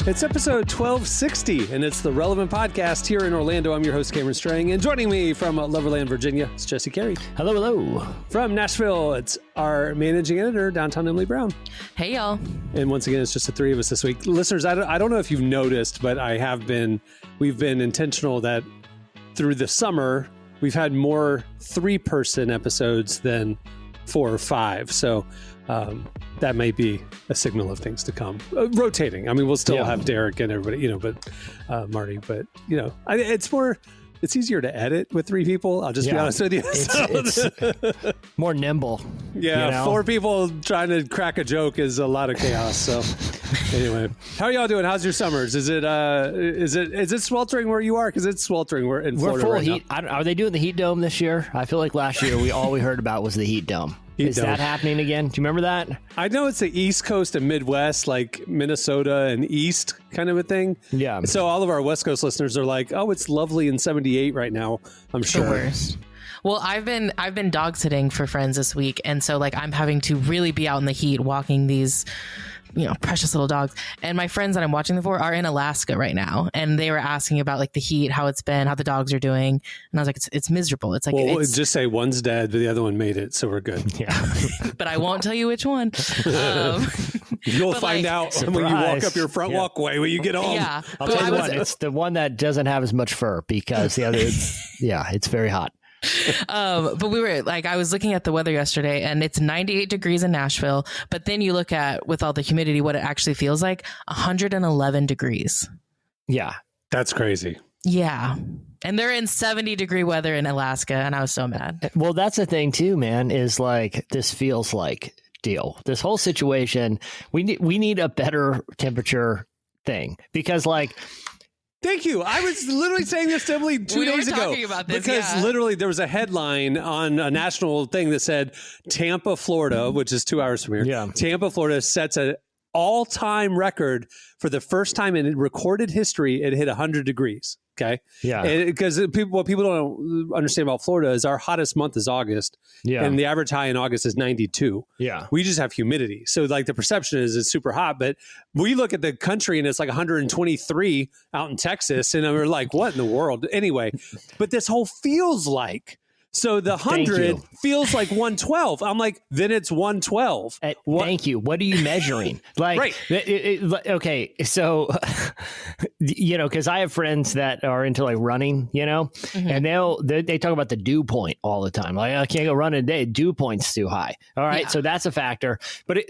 It's episode 1260, and it's the Relevant Podcast here in Orlando. I'm your host, Cameron Strang, and joining me from Loverland, Virginia, it's Jesse Carey. Hello, hello. From Nashville, it's our managing editor, downtown Emily Brown. Hey, y'all. And once again, it's just the three of us this week. Listeners, I don't know if you've noticed, but we've been intentional that through the summer, we've had more three-person episodes than 4 or 5. So that may be a signal of things to come. Rotating. I mean, we'll still have Derek and everybody, but Marty. But, it's easier to edit with 3 people. I'll just be honest with you. It's more nimble. Yeah, 4 people trying to crack a joke is a lot of chaos. So anyway, how are y'all doing? How's your summers? Is it sweltering where you are? Because it's sweltering. We're in Florida full right heat. Are they doing the heat dome this year? I feel like last year all we heard about was the heat dome. Is that happening again? Do you remember that? I know it's the East Coast and Midwest, like Minnesota and East kind of a thing. Yeah. So all of our West Coast listeners are like, "Oh, it's lovely in 78 right now." I'm sure. The worst. Well, I've been dog sitting for friends this week, and so I'm having to really be out in the heat walking these precious little dogs. And my friends that I'm watching them for are in Alaska right now. And they were asking about the heat, how it's been, how the dogs are doing. And I was like, it's miserable. It's like, just say one's dead, but the other one made it. So we're good. Yeah. But I won't tell you which one. You'll find out when you walk up your front walkway when you get home. Yeah. I'll tell you what, it's the one that doesn't have as much fur because the other, it's very hot. But we were I was looking at the weather yesterday and it's 98 degrees in Nashville, but then you look at with all the humidity what it actually feels like 111 degrees. Yeah, that's crazy. Yeah, and they're in 70-degree weather in Alaska, and I was so mad. Well, that's the thing too, man, is this feels like deal. This whole situation, we need a better temperature thing because Thank you. I was literally saying this to Emily 2 days ago. Talking about this, because literally there was a headline on a national thing that said Tampa, Florida, which is 2 hours from here. Yeah. Tampa, Florida sets an all-time record for the first time in recorded history. It hit 100 degrees. Okay. Yeah. Because what people don't understand about Florida is our hottest month is August. Yeah. And the average high in August is 92. Yeah. We just have humidity. So the perception is it's super hot, but we look at the country and it's 123 out in Texas. And we're like, what in the world? Anyway, but this whole feels like. So the 100 feels like 112. I'm like, then it's 112. Thank you. What are you measuring? Right. Okay. So, because I have friends that are into running, mm-hmm. and they talk about the dew point all the time. I can't go running today. Dew point's too high. All right. Yeah. So that's a factor. But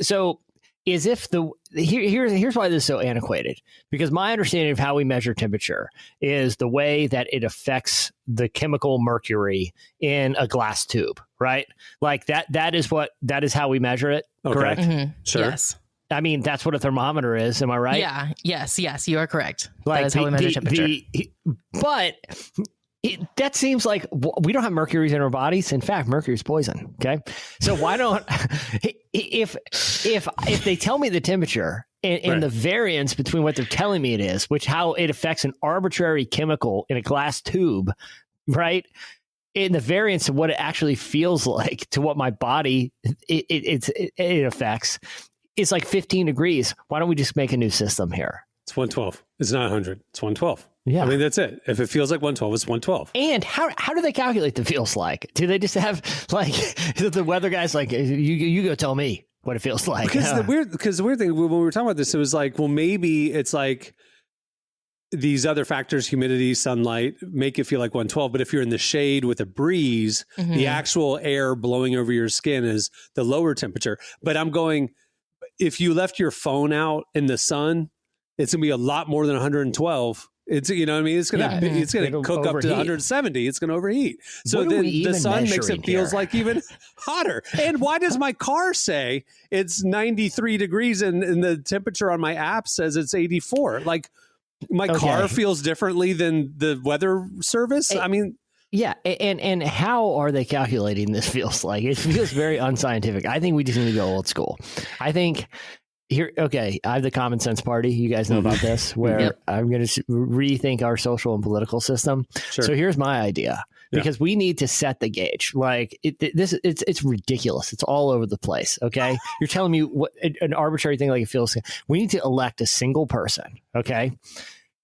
here's why this is so antiquated, because my understanding of how we measure temperature is the way that it affects the chemical mercury in a glass tube, right? That is how we measure it. Okay. Correct. Mm-hmm. Sure. Yes. I mean, that's what a thermometer is. Am I right? Yeah. Yes, you are correct. That is how we measure temperature. But that seems like we don't have mercury in our bodies. In fact, mercury is poison. Okay. So why don't, if they tell me the temperature and the variance between what they're telling me it is, how it affects an arbitrary chemical in a glass tube, right? In the variance of what it actually feels like to what my body it affects, it's 15 degrees. Why don't we just make a new system here? It's 112. It's not 100. It's 112. Yeah. I mean, that's it. If it feels like 112, it's 112. And how do they calculate the feels like? Do they just have the weather guys you go tell me what it feels like? Because the weird thing when we were talking about this, it was maybe it's these other factors, humidity, sunlight, make it feel like 112. But if you're in the shade with a breeze, mm-hmm. the actual air blowing over your skin is the lower temperature. But I'm going, if you left your phone out in the sun, it's going to be a lot more than 112. It's, what I mean? It's going to cook up to 170. It's going to overheat. So then the sun makes it feels like even hotter. And why does my car say it's 93 degrees and the temperature on my app says it's 84? My car feels differently than the weather service. I mean, yeah. And how are they calculating this feels like? It feels very unscientific. I think we just need to go old school. I think I have the common sense party. You guys know about this, where I'm going to rethink our social and political system. Sure. So here's my idea. because we need to set the gauge. Like it's ridiculous. It's all over the place. Okay. You're telling me what an arbitrary thing like it feels. We need to elect a single person. Okay.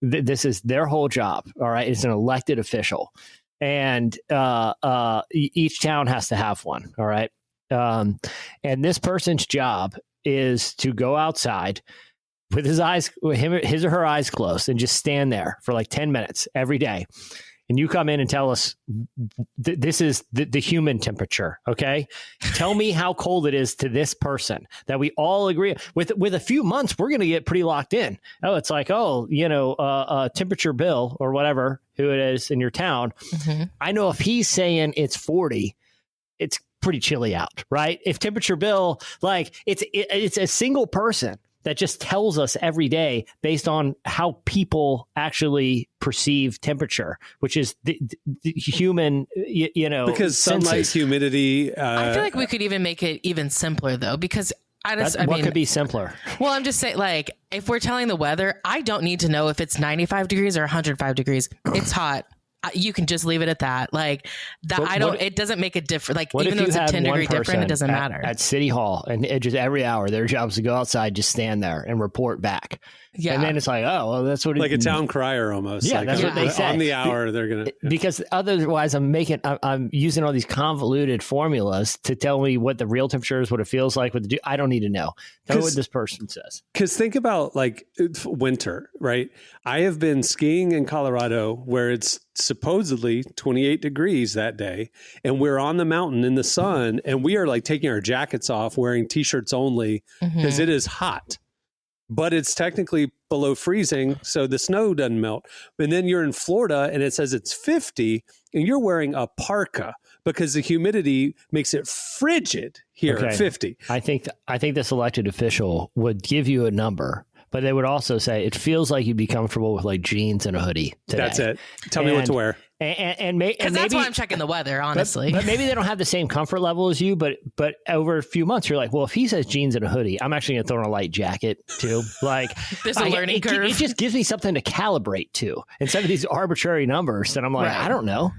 This is their whole job. All right. It's an elected official. And each town has to have one. All right. And this person's job is to go outside with his or her eyes closed and just stand there for like 10 minutes every day. And you come in and tell us this is the human temperature. Okay. Tell me how cold it is to this person that we all agree with a few months. We're going to get pretty locked in. Oh, it's like, temperature Bill or whatever, who it is in your town. Mm-hmm. I know if he's saying it's 40, it's pretty chilly out, right? If temperature Bill, like it's a single person that just tells us every day based on how people actually perceive temperature, which is the human, because sunlight, humidity. I feel like we could even make it even simpler though, because what could be simpler? Well, I'm just saying, like, if we're telling the weather, I don't need to know if it's 95 degrees or 105 degrees. It's hot. You can just leave it at that. Like that. It doesn't make a difference. Like even though it's a 10 degree difference, it doesn't matter. At City Hall, and it just every hour, their job is to go outside, just stand there and report back. Yeah. And then it's like, oh, well, that's what like a town crier almost. Yeah, that's what they say. On the hour, they're going to. Yeah. Because otherwise, I'm using all these convoluted formulas to tell me what the real temperature is, what it feels like, I don't need to know. Tell me what this person says. Because think about like winter, right? I have been skiing in Colorado where it's supposedly 28 degrees that day, and we're on the mountain in the sun, and we are like taking our jackets off, wearing t-shirts only because it is hot. But it's technically below freezing, so the snow doesn't melt. And then you're in Florida, and it says it's 50, and you're wearing a parka because the humidity makes it frigid here at 50. I think this elected official would give you a number, but they would also say it feels like you'd be comfortable with like jeans and a hoodie today. That's it. Tell me what to wear. Because that's why I'm checking the weather, honestly. But maybe they don't have the same comfort level as you. But over a few months, you're like, well, if he says jeans and a hoodie, I'm actually going to throw on a light jacket too. Like there's a learning curve. It just gives me something to calibrate to instead of these arbitrary numbers that I'm like, I don't know,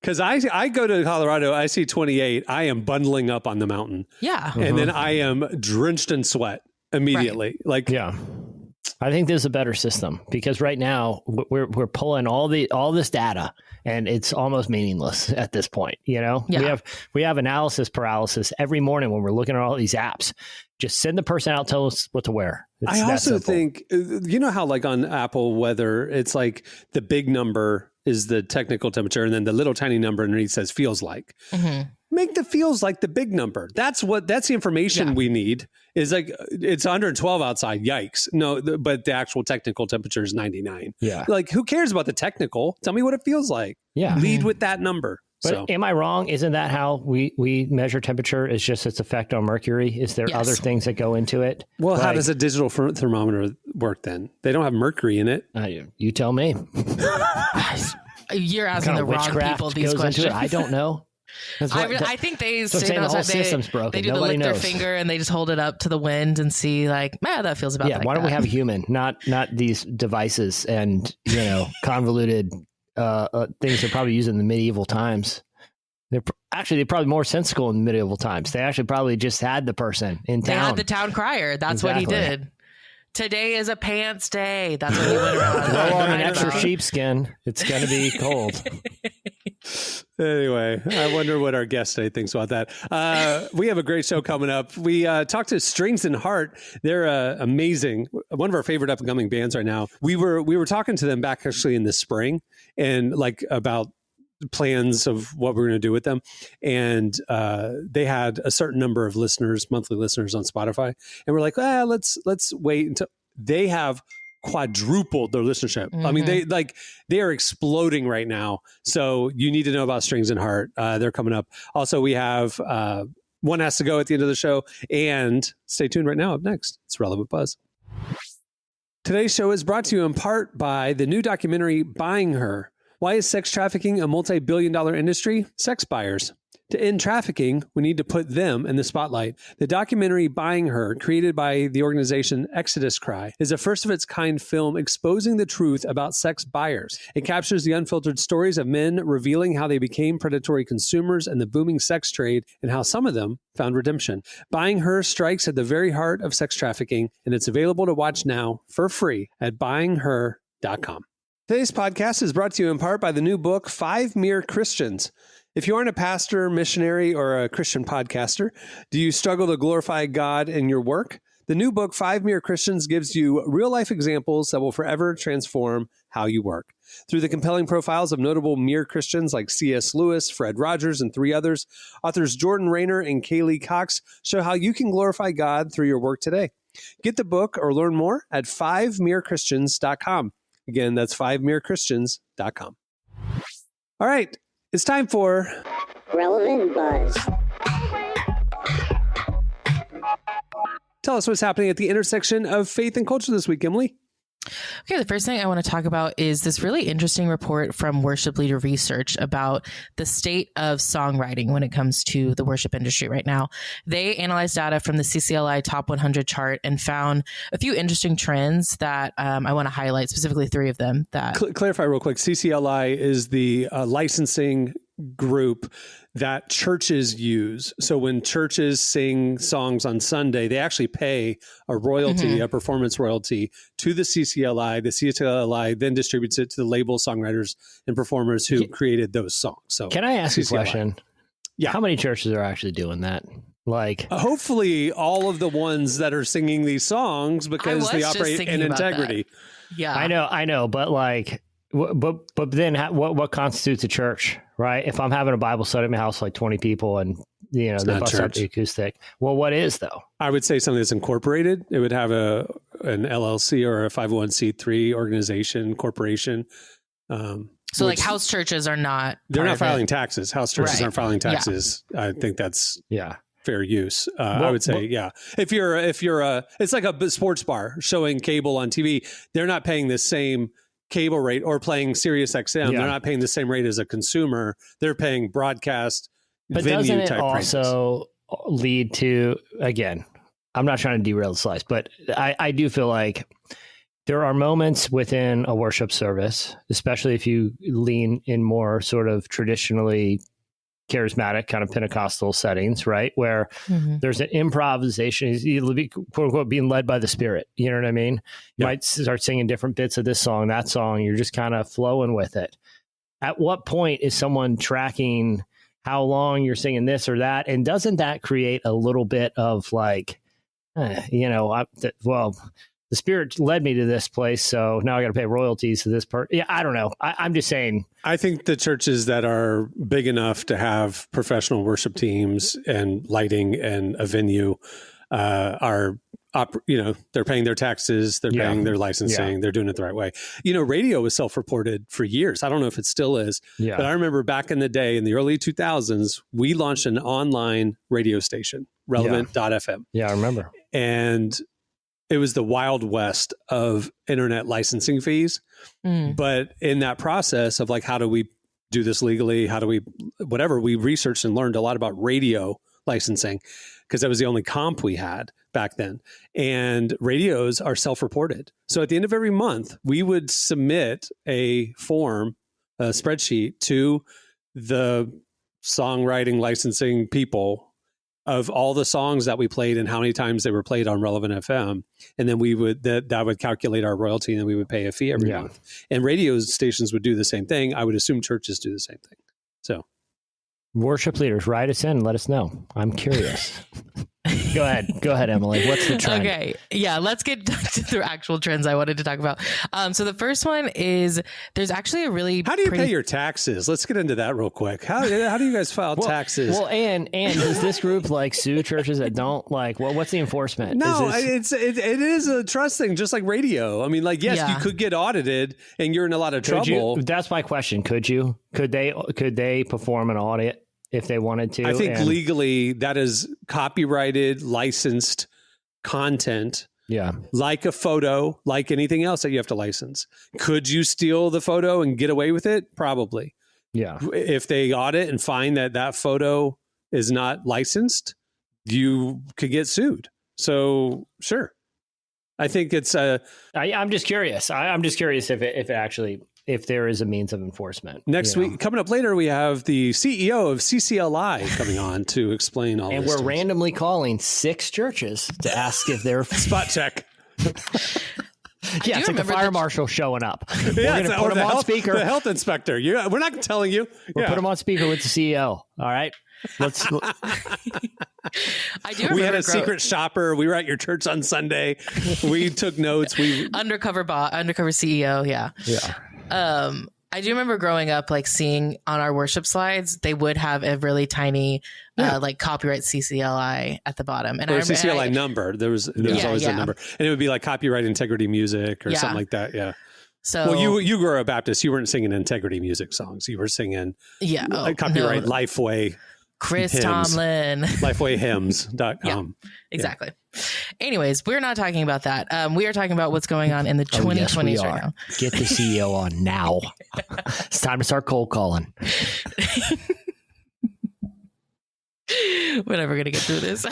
Because I go to Colorado, I see 28. I am bundling up on the mountain. Yeah. And then I am drenched in sweat immediately. Right. I think there's a better system because right now we're pulling all this data and it's almost meaningless at this point. We have analysis paralysis every morning when we're looking at all these apps. Just send the person out, tell us what to wear. I also think, how like on Apple weather, it's like the big number is the technical temperature and then the little tiny number underneath says feels like. Mm-hmm. Make the feels like the big number. That's the information we need. Is like it's 112 outside. Yikes. No, but the actual technical temperature is 99. Yeah. Like who cares about the technical? Tell me what it feels like. Yeah. Lead with that number. But am I wrong? Isn't that how we measure temperature? Is just its effect on mercury? Is there other things that go into it? Well, how does a digital thermometer work then? They don't have mercury in it. You tell me. You're asking the wrong people these questions. I don't know. I think they say the whole system's broken. They do lick their finger and they just hold it up to the wind and see like, that feels about like why don't we have a human, not these devices and convoluted things they're probably using in the medieval times. They're probably more sensical in the medieval times. They actually probably just had the person in town. They had the town crier. That's what he did. Today is a pants day. That's what he went around. Throw on an extra sheepskin. It's going to be cold. Anyway, I wonder what our guest today thinks about that. We have a great show coming up. We talked to Strings and Heart. They're amazing. One of our favorite up and coming bands right now. We were talking to them back actually in the spring and like about plans of what we're going to do with them. And they had a certain number of monthly listeners on Spotify. And we're like, let's wait until they have quadrupled their listenership. Mm-hmm. I mean, they are exploding right now. So you need to know about Strings and Heart. They're coming up. Also, we have One Has to Go at the end of the show. And stay tuned right now. Up next, it's Relevant Buzz. Today's show is brought to you in part by the new documentary, Buying Her. Why is sex trafficking a multi-billion-dollar industry? Sex buyers. To end trafficking, we need to put them in the spotlight. The documentary Buying Her, created by the organization Exodus Cry, is a first-of-its-kind film exposing the truth about sex buyers. It captures the unfiltered stories of men revealing how they became predatory consumers in the booming sex trade and how some of them found redemption. Buying Her strikes at the very heart of sex trafficking, and it's available to watch now for free at buyingher.com. Today's podcast is brought to you in part by the new book, 5 Mere Christians. If you aren't a pastor, missionary, or a Christian podcaster, do you struggle to glorify God in your work? The new book, 5 Mere Christians, gives you real-life examples that will forever transform how you work. Through the compelling profiles of notable mere Christians like C.S. Lewis, Fred Rogers, and 3 others, authors Jordan Rayner and Kaylee Cox show how you can glorify God through your work today. Get the book or learn more at 5merechristians.com. Again, that's 5merechristians.com. All right. It's time for Relevant Buzz. Tell us what's happening at the intersection of faith and culture this week, Emily. Okay, the first thing I want to talk about is this really interesting report from Worship Leader Research about the state of songwriting when it comes to the worship industry right now. They analyzed data from the CCLI Top 100 chart and found a few interesting trends that I want to highlight, specifically 3 of them. That Clarify real quick. CCLI is the licensing group that churches use. So when churches sing songs on Sunday, they actually pay a royalty, a performance royalty to the CCLI. The CCLI then distributes it to the label songwriters and performers who created those songs. So can I ask you a question? Yeah. How many churches are actually doing that? Like, hopefully all of the ones that are singing these songs because they operate in integrity. Yeah, I know, but like, but then what constitutes a church, right? If I'm having a Bible study at my house, like 20 people, and they bust out the acoustic. Well, what is though? I would say something that's incorporated. It would have an LLC or a 501c3 organization, corporation. So like house churches are not. They're not filing taxes. House churches aren't filing taxes. Yeah. I think that's fair use. I would say, If you're it's like a sports bar showing cable on TV. They're not paying the same cable rate or playing Sirius XM. They're not paying the same rate as a consumer. They're paying broadcast venue type also lead to, again, I'm not trying to derail the slice, but I do feel like there are moments within a worship service, especially if you lean in more sort of traditionally charismatic kind of Pentecostal settings, right? Where there's an improvisation, quote unquote, being led by the Spirit. You know what I mean? You might start singing different bits of this song, that song. You're just kind of flowing with it. At what point is someone tracking how long you're singing this or that? And doesn't that create a little bit of like, the Spirit led me to this place, so now I got to pay royalties to this part. Yeah, I don't know. I'm just saying. I think the churches that are big enough to have professional worship teams and lighting and a venue are, they're paying their taxes, they're paying their licensing, they're doing it the right way. Radio was self-reported for years. I don't know if it still is, but I remember back in the day, in the early 2000s, we launched an online radio station, relevant.fm. Yeah, I remember. And it was the Wild West of internet licensing fees. But in that process of like, how do we do this legally? How do we, whatever, we researched and learned a lot about radio licensing because that was the only comp we had back then. And radios are self-reported. So at the end of every month, we would submit a form, a spreadsheet to the songwriting licensing people of all the songs that we played and how many times they were played on Relevant FM. And then we would, that would calculate our royalty, and then we would pay a fee every month. And radio stations would do the same thing. I would assume churches do the same thing. So worship leaders, write us in and let us know. I'm curious. Go ahead, Emily. What's the trend? Okay. Yeah, let's get to the actual trends I wanted to talk about. So the first one is there's actually a really How do you pay your taxes? Let's get into that real quick. How do you guys file taxes? Well, and does this group like sue churches that don't like? Well, what's the enforcement? No, it is a trust thing, just like radio. I mean, like, yes, you could get audited and you're in a lot of trouble. That's my question. Could you? Could they perform an audit if they wanted to? I think legally that is copyrighted, licensed content. Yeah. Like a photo, like anything else that you have to license. Could you steal the photo and get away with it? Probably. Yeah. If they audit and find that photo is not licensed, you could get sued. So sure. I think it's I'm just curious. I'm just curious if there is a means of enforcement. Next week, coming up later, we have the CEO of CCLI coming on to explain all and this. And we're randomly calling 6 churches to ask if they're spot check. Yeah, it's like the fire marshal showing up. We're going to put him on speaker. The health inspector. We're not telling you. We'll put him on speaker with the CEO. All right. Let's. I do. We had a secret shopper. We were at your church on Sunday. We took notes. We undercover CEO. Yeah. Yeah. I do remember growing up, like seeing on our worship slides, they would have a really tiny, like copyright CCLI at the bottom, and or a CCLI number. There was always a number, and it would be like copyright integrity music or something like that. Yeah. So, well, you were a Baptist. You weren't singing integrity music songs. You were singing copyright Lifeway. Chris hymns. Tomlin. LifewayHymns.com. Yeah, exactly. Yeah. Anyways, we're not talking about that. We are talking about what's going on in the 2020s right now. Get the CEO on now. It's time to start cold calling. We're never going to get through this.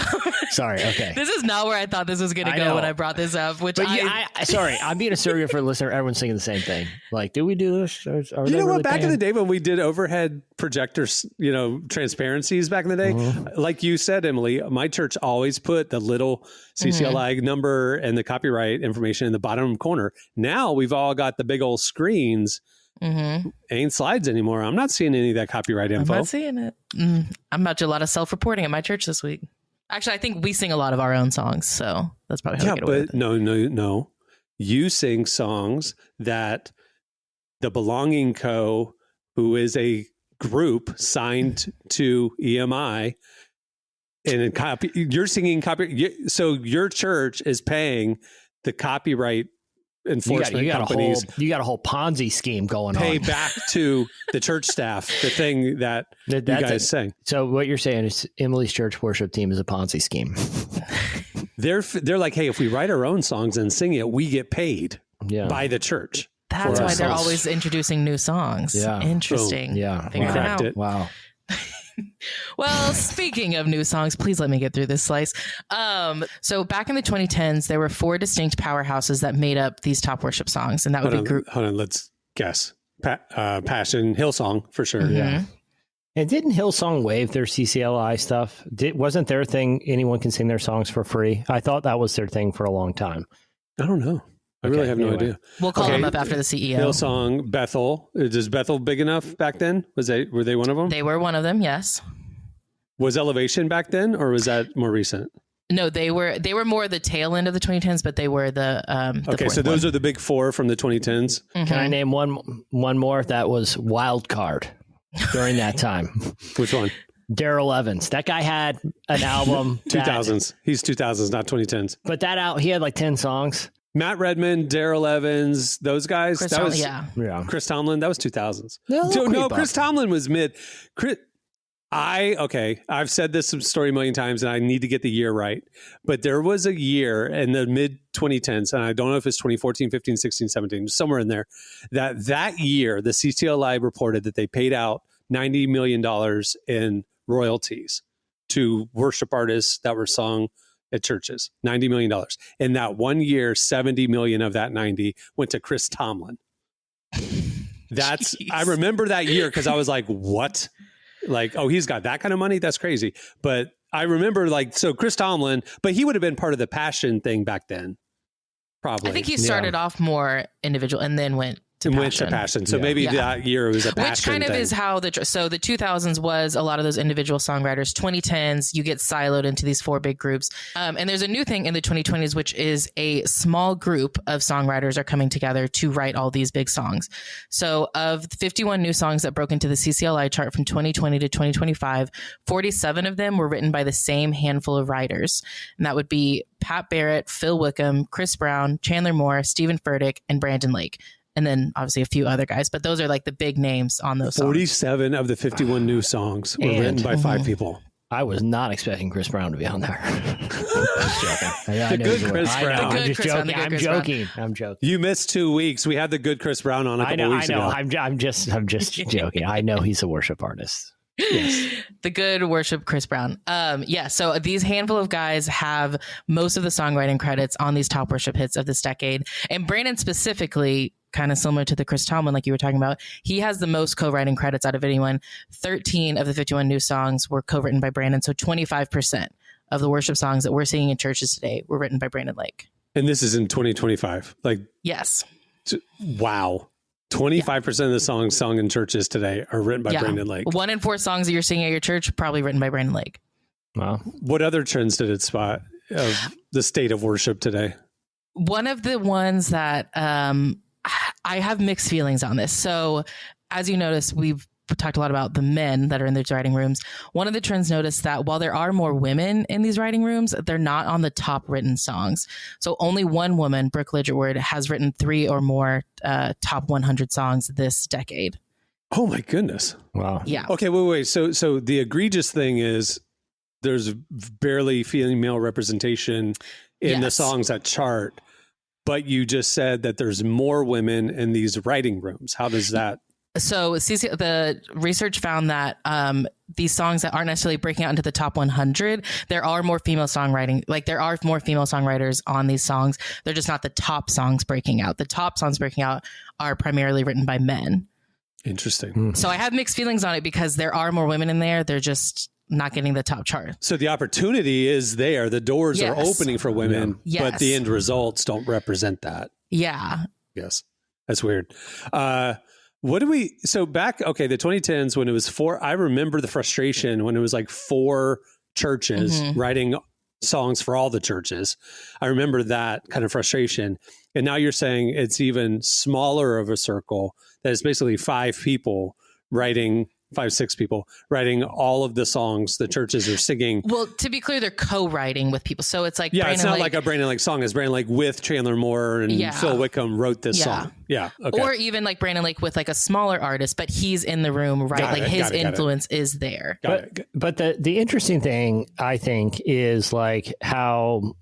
Sorry. Okay. This is not where I thought this was going to go when I brought this up. Sorry, I'm being a surrogate for a listener. Everyone's saying the same thing. Like, do we do this? You know what? Back in the day when we did overhead projectors, transparencies back in the day, like you said, Emily, my church always put the little CCLI number and the copyright information in the bottom corner. Now we've all got the big old screens. Ain't slides anymore. I'm not seeing any of that copyright info. I'm not seeing it. I'm about to do a lot of self-reporting at my church this week. Actually, I think we sing a lot of our own songs, so that's probably how we get away with it. No. You sing songs that the Belonging Co., who is a group signed to EMI, and you're singing copy. So your church is paying the copyright enforcement companies. You got a whole Ponzi scheme going on. Pay back to the church staff the thing that you guys sang. So what you're saying is Emily's church worship team is a Ponzi scheme. They're like, hey, if we write our own songs and sing it, we get paid by the church. That's why they're always introducing new songs. Yeah. Interesting. Boom. Yeah. Figured it out. Wow. Well, speaking of new songs, please let me get through this slice. So back in the 2010s, there were 4 distinct powerhouses that made up these top worship songs, and that would be Hold on, let's guess. Passion, Hillsong for sure. Yeah. And didn't Hillsong waive their CCLI stuff? Wasn't their thing anyone can sing their songs for free? I thought that was their thing for a long time. I don't know. I really have no idea. We'll call them up after the CEO. Hillsong, Bethel. Is Bethel big enough back then? Were they one of them? They were one of them, yes. Was Elevation back then, or was that more recent? No, they were more the tail end of the 2010s, but they were the okay, so those are the big 4 from the 2010s. Mm-hmm. Can I name one more? That was Wild Card during that time. Which one? Daryl Evans. That guy had an album. 2000s. He's 2000s, not 2010s. But he had like 10 songs. Matt Redman, Daryl Evans, those guys. Chris Tomlin. That was 2000s. No, Chris Tomlin was mid. I've said this story a million times, and I need to get the year right. But there was a year in the mid 2010s, and I don't know if it's 2014, 15, 16, 17, somewhere in there. That year, the CCLI reported that they paid out $90 million in royalties to worship artists that were sung at churches. $90 million. In that one year, 70 million of that 90 went to Chris Tomlin. I remember that year because I was like, what? Like, oh, he's got that kind of money? That's crazy. But I remember so Chris Tomlin, but he would have been part of the Passion thing back then. Probably. I think he started off more individual and then went to Passion. So maybe that year it was a Passion which kind of thing. is how the 2000s was a lot of those individual songwriters. 2010s, you get siloed into these 4 big groups. And there's a new thing in the 2020s, which is a small group of songwriters are coming together to write all these big songs. So of 51 new songs that broke into the CCLI chart from 2020 to 2025, 47 of them were written by the same handful of writers. And that would be Pat Barrett, Phil Wickham, Chris Brown, Chandler Moore, Stephen Furtick, and Brandon Lake. And then obviously a few other guys, but those are like the big names on those songs. 47 of the 51 new songs were written by 5 people. I was not expecting Chris Brown to be on there. The good Chris Brown. I'm joking. I'm joking. You missed 2 weeks. We had the good Chris Brown on a couple weeks ago. I'm just joking. I know he's a worship artist. Yes. The good worship Chris Brown. Yeah, so these handful of guys have most of the songwriting credits on these top worship hits of this decade. And Brandon specifically, kind of similar to the Chris Tomlin, like you were talking about, he has the most co-writing credits out of anyone. 13 of the 51 new songs were co-written by Brandon. So 25% of the worship songs that we're seeing in churches today were written by Brandon Lake. And this is in 2025. Like, yes. Wow. 25% of the songs sung in churches today are written by Brandon Lake. 1 in 4 songs that you're singing at your church, probably written by Brandon Lake. Wow. What other trends did it spot of the state of worship today? One of the ones that I have mixed feelings on this. So as you notice, we've talked a lot about the men that are in these writing rooms. One of the trends noticed that while there are more women in these writing rooms, they're not on the top written songs. So only one woman, Brooke Lidgerward, has written 3 or more top 100 songs this decade. Oh my goodness. Wow. Yeah. Okay, wait. So the egregious thing is there's barely female representation in the songs that chart, but you just said that there's more women in these writing rooms. How does that? So the research found that these songs that aren't necessarily breaking out into the top 100, there are more female songwriting. Like there are more female songwriters on these songs. They're just not the top songs breaking out. The top songs breaking out are primarily written by men. Interesting. So I have mixed feelings on it because there are more women in there. They're just not getting the top chart. So the opportunity is there. The doors are opening for women, but the end results don't represent that. Yeah. Yes. That's weird. So back, the 2010s when it was 4, I remember the frustration when it was like 4 churches writing songs for all the churches. I remember that kind of frustration. And now you're saying it's even smaller of a circle, that it's basically 5 people writing 5-6 people writing all of the songs the churches are singing. Well, to be clear, they're co-writing with people. So it's like, Brandon it's not Lake, like a Brandon Lake song. It's Brandon Lake with Chandler Moore and Phil Wickham wrote this song. Yeah. Okay. Or even like Brandon Lake with like a smaller artist, but he's in the room, right? His influence is there. But the interesting thing, I think, is like how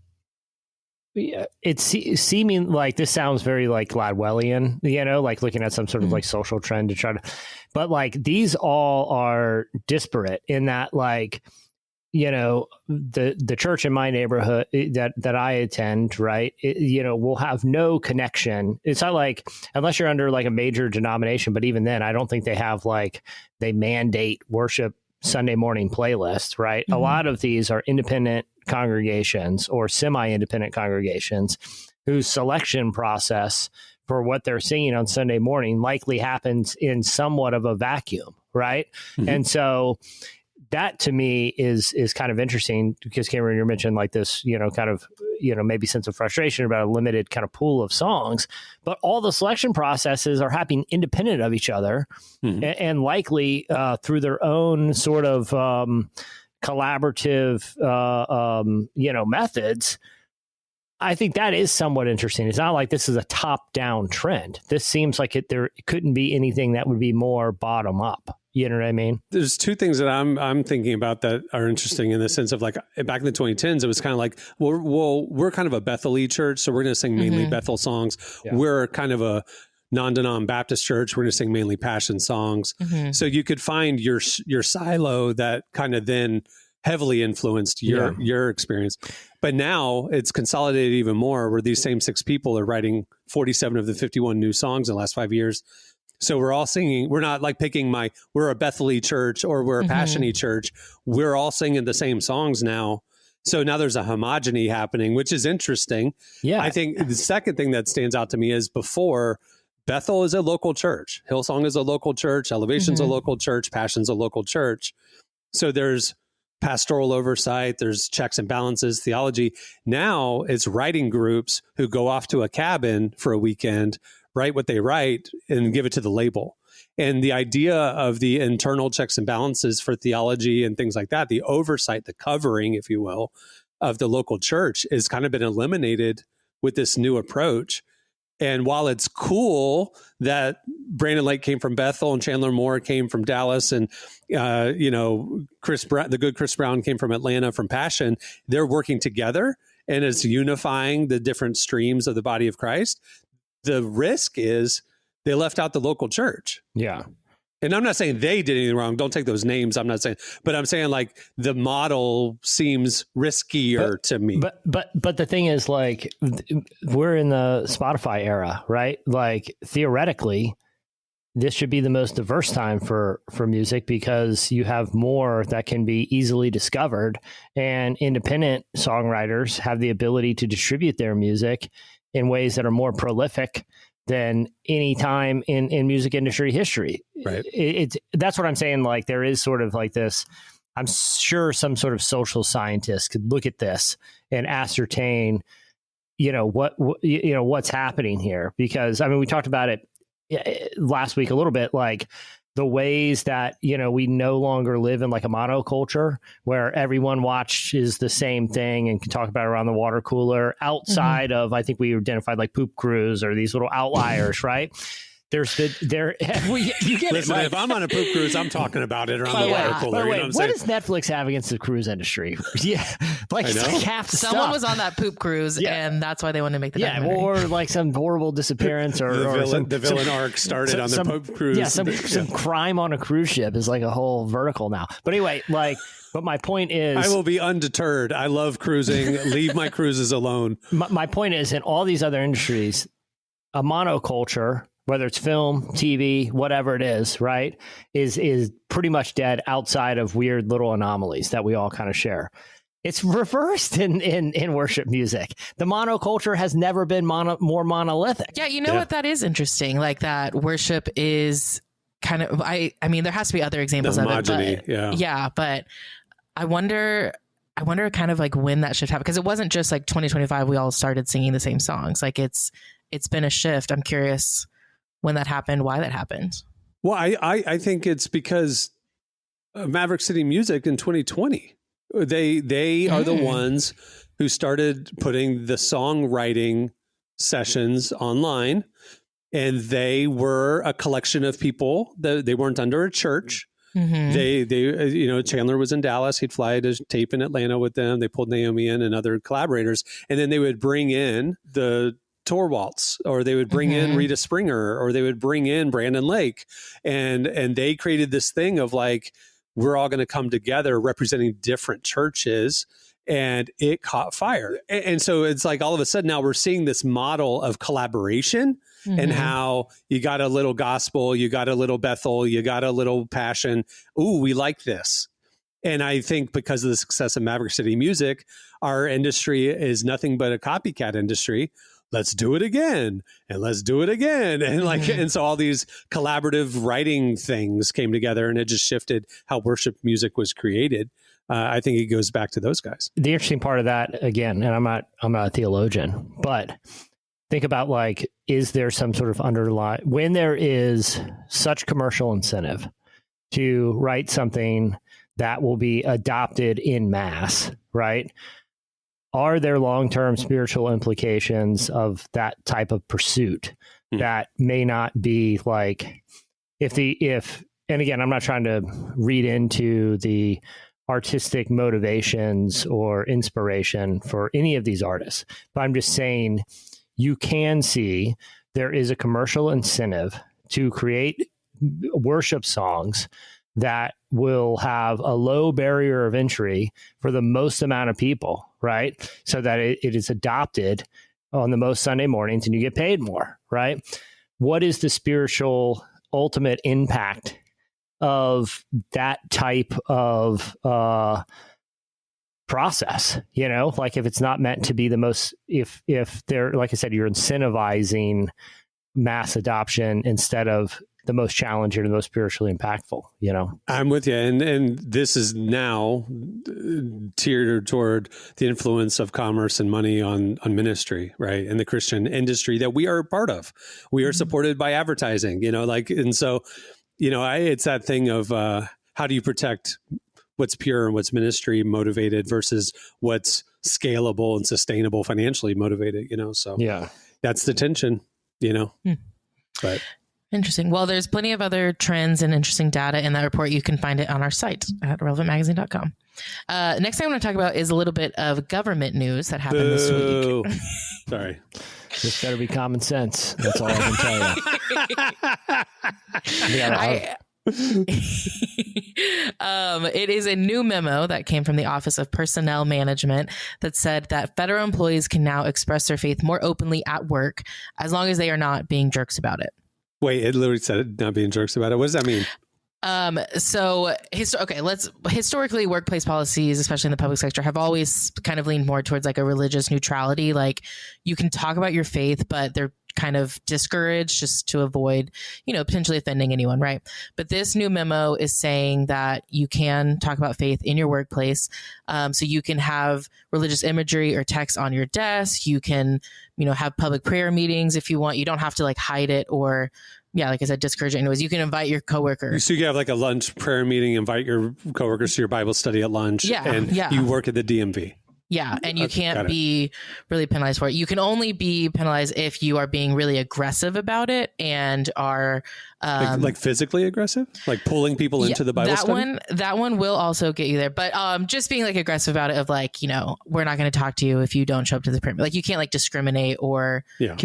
it's seeming like this sounds very like Gladwellian, like looking at some sort of like social trend to try to, but like these all are disparate in that, like, the church in my neighborhood that I attend, right, will have no connection. It's not like, unless you're under like a major denomination, but even then, I don't think they have like, they mandate worship Sunday morning playlist, right? A lot of these are independent congregations or semi-independent congregations whose selection process for what they're singing on Sunday morning likely happens in somewhat of a vacuum, right? And so that to me is kind of interesting because Cameron, you mentioned like this, kind of, maybe sense of frustration about a limited kind of pool of songs, but all the selection processes are happening independent of each other and likely through their own sort of collaborative, methods. I think that is somewhat interesting. It's not like this is a top-down trend. This seems like there couldn't be anything that would be more bottom-up. You know what I mean? There's 2 things that I'm thinking about that are interesting in the sense of like back in the 2010s, it was kind of like, we're kind of a Bethel-y church, so we're going to sing mainly Bethel songs. Yeah. We're kind of a non-denom Baptist church. We're going to sing mainly passion songs. So you could find your silo that kind of then heavily influenced your experience. But now it's consolidated even more where these same 6 people are writing 47 of the 51 new songs in the last 5 years. So we're all singing. We're not like picking we're a Bethel-y church or we're a Passion-y church. We're all singing the same songs now. So now there's a homogeny happening, which is interesting. Yeah. I think the second thing that stands out to me is before, Bethel is a local church. Hillsong is a local church. Elevation's a local church. Passion's a local church. So there's pastoral oversight. There's checks and balances, theology. Now it's writing groups who go off to a cabin for a weekend, write what they write, and give it to the label. And the idea of the internal checks and balances for theology and things like that, the oversight, the covering, if you will, of the local church has kind of been eliminated with this new approach. And while it's cool that Brandon Lake came from Bethel and Chandler Moore came from Dallas and, Chris Brown, the good Chris Brown came from Atlanta from Passion, they're working together and it's unifying the different streams of the body of Christ. The risk is they left out the local church. Yeah. And I'm not saying they did anything wrong. Don't take those names. I'm not saying, but I'm saying like the model seems riskier to me. But the thing is, like, we're in the Spotify era, right? Like, theoretically, this should be the most diverse time for music because you have more that can be easily discovered, and independent songwriters have the ability to distribute their music in ways that are more prolific than any time in music industry history. Right. That's what I'm saying. Like, there is sort of like this, I'm sure some sort of social scientist could look at this and ascertain, what's happening here. Because, I mean, we talked about it last week a little bit, like the ways that, we no longer live in like a monoculture where everyone watches the same thing and can talk about it around the water cooler outside of, I think we identified like poop crews or these little outliers, right? You get Listen, it. if I'm on a poop cruise, I'm talking about it around the water cooler. By the way, you know what does Netflix have against the cruise industry? Yeah, like half the Someone stuff. was on that poop cruise, and that's why they wanted to make the documentary. Or like some horrible disappearance, or the villain arc started on the poop cruise. Yeah, some crime on a cruise ship is like a whole vertical now. But anyway, but my point is, I will be undeterred. I love cruising. Leave my cruises alone. My point is, in all these other industries, a monoculture, whether it's film, TV, whatever it is, right, is pretty much dead outside of weird little anomalies that we all kind of share. It's reversed in worship music. The monoculture has never been more monolithic. Yeah, you know what? That is interesting. Like that worship is kind of, I mean, there has to be other examples of it. But, yeah, but I wonder kind of like when that shift happened. Because it wasn't just like 2025, we all started singing the same songs. Like it's been a shift. I'm curious when that happened, why that happened. Well, I think it's because Maverick City Music in 2020, they are the ones who started putting the songwriting sessions online, and they were a collection of people. They weren't under a church. They Chandler was in Dallas. He'd fly to tape in Atlanta with them. They pulled Naomi in and other collaborators, and then they would bring in the Torwaltz, or they would bring in Rita Springer, or they would bring in Brandon Lake, and they created this thing of like, we're all going to come together representing different churches, and it caught fire. And so it's like all of a sudden now we're seeing this model of collaboration, and how you got a little gospel, you got a little Bethel, you got a little passion. Ooh, we like this. And I think because of the success of Maverick City Music, our industry is nothing but a copycat industry. Let's do it again, and let's do it again. And and so all these collaborative writing things came together, and it just shifted how worship music was created. I think it goes back to those guys. The interesting part of that, again, and I'm not a theologian, but think about like, is there some sort of underlying, when there is such commercial incentive to write something that will be adopted in mass, right? Are there long-term spiritual implications of that type of pursuit that may not be like, and again, I'm not trying to read into the artistic motivations or inspiration for any of these artists, but I'm just saying you can see there is a commercial incentive to create worship songs that will have a low barrier of entry for the most amount of people, right? So that it is adopted on the most Sunday mornings and you get paid more, right? What is the spiritual ultimate impact of that type of process? Like if it's not meant to be the most, if they're, like I said, you're incentivizing mass adoption instead of the most challenging and the most spiritually impactful, I'm with you. And this is now tiered toward the influence of commerce and money on ministry, right? And the Christian industry that we are a part of. We are supported by advertising, and so, it's that thing of how do you protect what's pure and what's ministry motivated versus what's scalable and sustainable financially motivated, so yeah, that's the tension, but interesting. Well, there's plenty of other trends and interesting data in that report. You can find it on our site at relevantmagazine.com. Next thing I want to talk about is a little bit of government news that happened this week. Sorry. This better be common sense. That's all I can tell you. It is a new memo that came from the Office of Personnel Management that said that federal employees can now express their faith more openly at work as long as they are not being jerks about it. Wait, it literally said it, not being jerks about it. What does that mean? Historically, workplace policies, especially in the public sector, have always kind of leaned more towards like a religious neutrality. Like you can talk about your faith, but they're kind of discouraged just to avoid, potentially offending anyone. Right. But this new memo is saying that you can talk about faith in your workplace. So you can have religious imagery or text on your desk. You can, have public prayer meetings if you want. You don't have to like hide it or, like I said, discourage it anyways. You can invite your coworker. So you can have like a lunch prayer meeting, invite your coworkers to your Bible study at lunch. You work at the DMV. Yeah, and you can't be really penalized for it. You can only be penalized if you are being really aggressive about it and are like physically aggressive, like pulling people into the Bible study. That one will also get you there, but just being like aggressive about it, of like, we're not going to talk to you if you don't show up to the prayer. Like you can't like discriminate or. Yeah.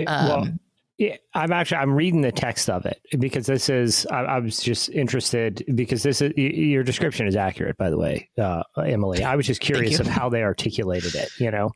Yeah, I'm reading the text of it because this is, I was just interested because this is, your description is accurate, by the way, Emily. I was just curious of how they articulated it, Yeah.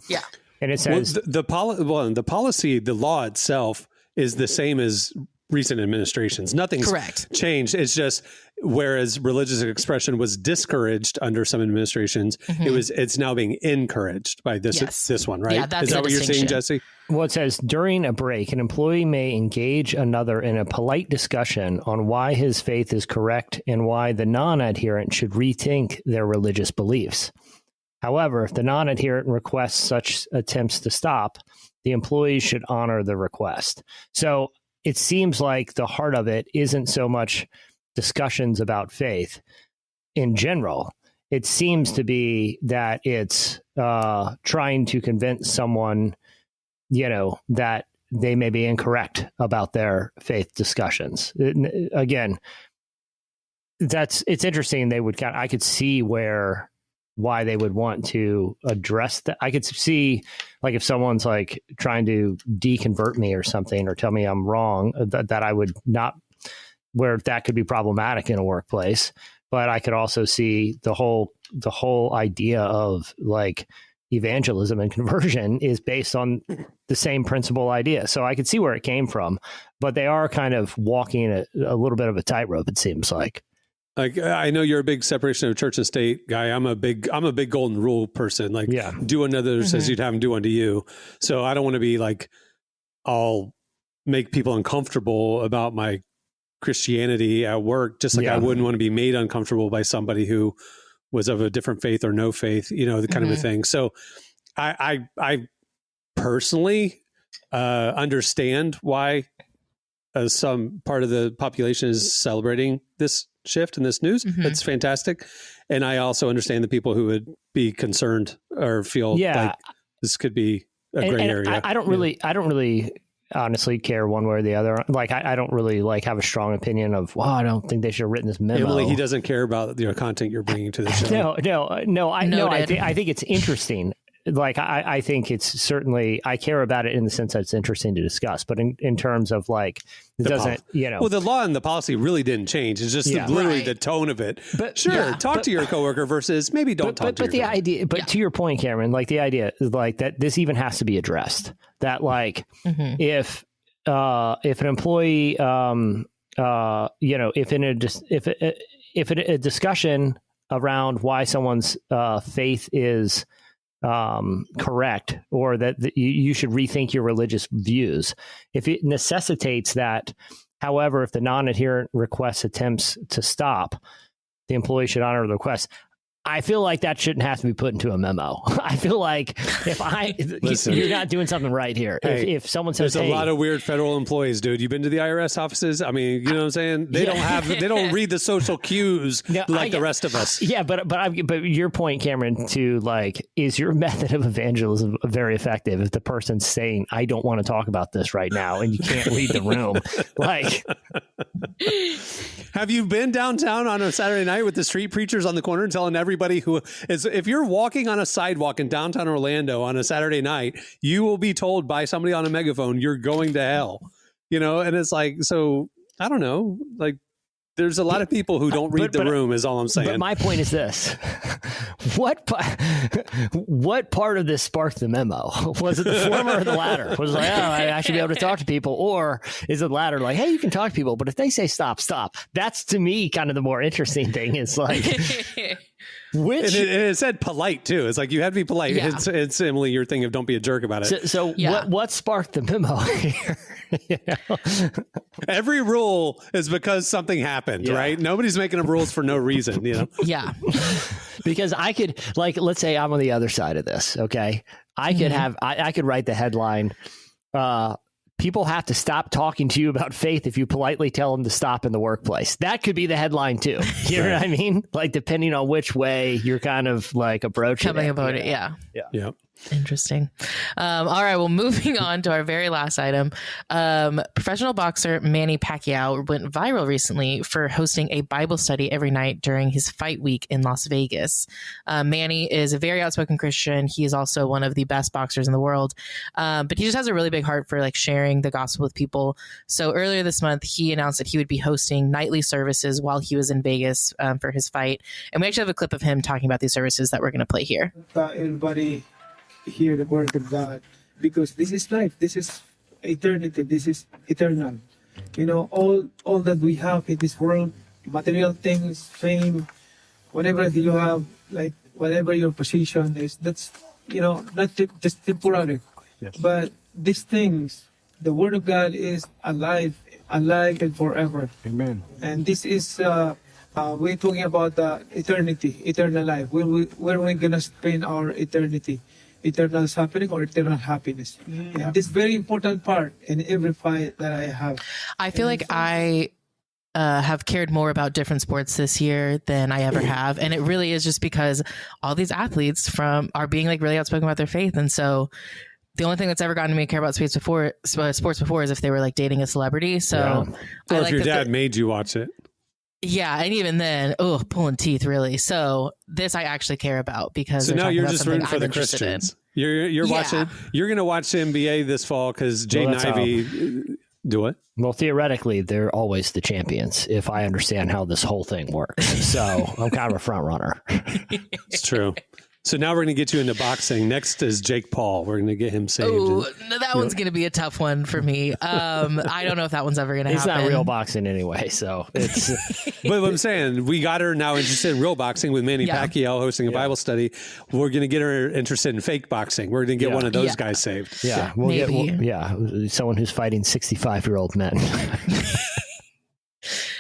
And it says the policy, the law itself is the same as recent administrations. Nothing's changed. It's just, whereas religious expression was discouraged under some administrations, it's now being encouraged by this one, right? Yeah, that's is that what you're saying, Jesse? Well, it says during a break, an employee may engage another in a polite discussion on why his faith is correct and why the non-adherent should rethink their religious beliefs. However, if the non-adherent requests such attempts to stop, the employee should honor the request. So it seems like the heart of it isn't so much discussions about faith in general. It seems to be that it's trying to convince someone, that they may be incorrect about their faith discussions. Again, it's interesting. I could see why they would want to address that. I could see like if someone's like trying to deconvert me or something or tell me I'm wrong, that I would not, where that could be problematic in a workplace. But I could also see the whole idea of like evangelism and conversion is based on the same principal idea. So I could see where it came from, but they are kind of walking a little bit of a tightrope, it seems like. Like, I know you're a big separation of church and state guy. I'm a big golden rule person. Like, do unto others as you'd have them do unto you. So I don't want to be like, I'll make people uncomfortable about my Christianity at work, just like I wouldn't want to be made uncomfortable by somebody who was of a different faith or no faith, the kind of a thing. So I personally understand why some part of the population is celebrating this shift and this news. That's fantastic. And I also understand the people who would be concerned or feel like this could be a gray area. I don't really honestly care one way or the other. Like I don't really like have a strong opinion of, I don't think they should have written this memo. Emily, he doesn't care about the content you're bringing to the show. No. I think it's interesting. Like I think it's certainly, I care about it in the sense that it's interesting to discuss, but in terms of like, it doesn't, Well, the law and the policy really didn't change. It's just literally the tone of it. But talk to your coworker versus maybe don't talk to your coworker. Idea, to your point, Cameron, like the idea is like that this even has to be addressed. That like if an employee, if a discussion around why someone's faith is correct, or that you should rethink your religious views, if it necessitates that. However, if the non-adherent requests attempts to stop, the employee should honor the request. I feel like that shouldn't have to be put into a memo. I feel like if you're not doing something right here. Hey, if someone says, there's a lot of weird federal employees, dude. You've been to the IRS offices? I mean, you know what I'm saying? They don't read the social cues the rest of us. Yeah, but your point, Cameron, to like, is your method of evangelism very effective if the person's saying, I don't want to talk about this right now, and you can't read the room? Like, have you been downtown on a Saturday night with the street preachers on the corner and telling everybody who is, if you're walking on a sidewalk in downtown Orlando on a Saturday night, you will be told by somebody on a megaphone, you're going to hell, and it's like, so I don't know, like There's a lot of people who don't read the room, is all I'm saying. But my point is this. What part of this sparked the memo? Was it the former or the latter? Was it like, oh, I should be able to talk to people? Or is it the latter, like, hey, you can talk to people, but if they say stop. That's, to me, kind of the more interesting thing. It's like... Which and it said polite too. It's like you have to be polite. Yeah. It's Emily, your thing of don't be a jerk about it. So what sparked the memo here? You know? Every rule is because something happened, right? Nobody's making up rules for no reason, you know? Yeah. Because I could, like, let's say I'm on the other side of this. Okay, I could have I could write the headline. People have to stop talking to you about faith if you politely tell them to stop in the workplace. That could be the headline too. You know what I mean? Like, depending on which way you're kind of like approaching Coming it. about it. Yeah. Interesting. All right. Well, moving on to our very last item. Professional boxer Manny Pacquiao went viral recently for hosting a Bible study every night during his fight week in Las Vegas. Manny is a very outspoken Christian. He is also one of the best boxers in the world. But he just has a really big heart for like sharing the gospel with people. So earlier this month, he announced that he would be hosting nightly services while he was in Vegas for his fight. And we actually have a clip of him talking about these services that we're going to play here. Everybody hear the word of God, because this is life, this is eternity, this is eternal. You know, all that we have in this world, material things, fame, whatever you have, like whatever your position is, that's, you know, not just temporary. Yes. But these things, the word of God is alive and forever. Amen. And this is we're talking about eternity, eternal life. Where we're gonna spend our eternity. Eternal suffering or eternal happiness. And this very important part in every fight that I have. I feel like I have cared more about different sports this year than I ever have. And it really is just because all these athletes are being like really outspoken about their faith. And so the only thing that's ever gotten me to care about sports before is if they were like dating a celebrity. So or if your dad made you watch it. Yeah, and even then, pulling teeth, really. So this I actually care about because so now you're just rooting for the Christians. You're watching. You're going to watch the NBA this fall because Jaden Ivey. Do it. Well, theoretically, they're always the champions if I understand how this whole thing works. So I'm kind of a front runner. It's true. So now we're going to get you into boxing. Next is Jake Paul. We're going to get him saved. Oh, that one's going to be a tough one for me. I don't know if that one's ever going to happen. It's not real boxing anyway, so it's... But what I'm saying, we got her now interested in real boxing with Manny Pacquiao hosting a Bible study. We're going to get her interested in fake boxing. We're going to get one of those guys saved. Yeah, we'll get someone who's fighting 65-year-old men.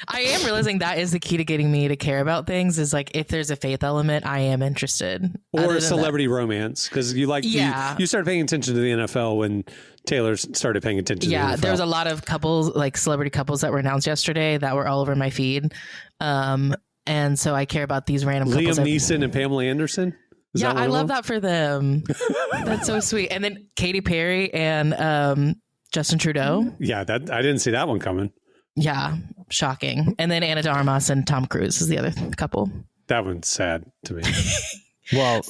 I am realizing that is the key to getting me to care about things is like if there's a faith element, I am interested. Or celebrity romance, because you started paying attention to the NFL when Taylor started paying attention to the NFL. There was a lot of couples, like celebrity couples that were announced yesterday that were all over my feed. And so I care about these random couples. Liam Neeson and Pamela Anderson? I love that for them. That's so sweet. And then Katy Perry and Justin Trudeau. Yeah, I didn't see that one coming. Yeah, shocking. And then Anna de Armas and Tom Cruise is the other couple. That one's sad to me. Well,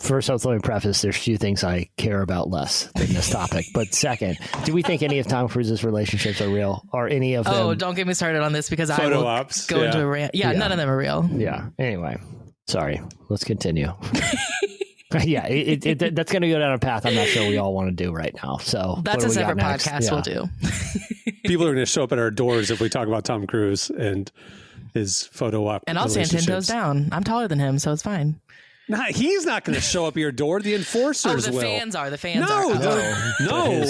first, let me preface, there's few things I care about less than this topic. But second, do we think any of Tom Cruise's relationships are real? Or any of them? Oh, don't get me started on this because I will go into a rant. Yeah, none of them are real. Yeah, anyway. Sorry, let's continue. Yeah, that's going to go down a path I'm not sure we all want to do right now. So that's a separate podcast we'll do. People are going to show up at our doors if we talk about Tom Cruise and his photo op. And I'll stand 10 toes down. I'm taller than him, so it's fine. He's not going to show up at your door. The enforcers will. The fans are. The fans are. No.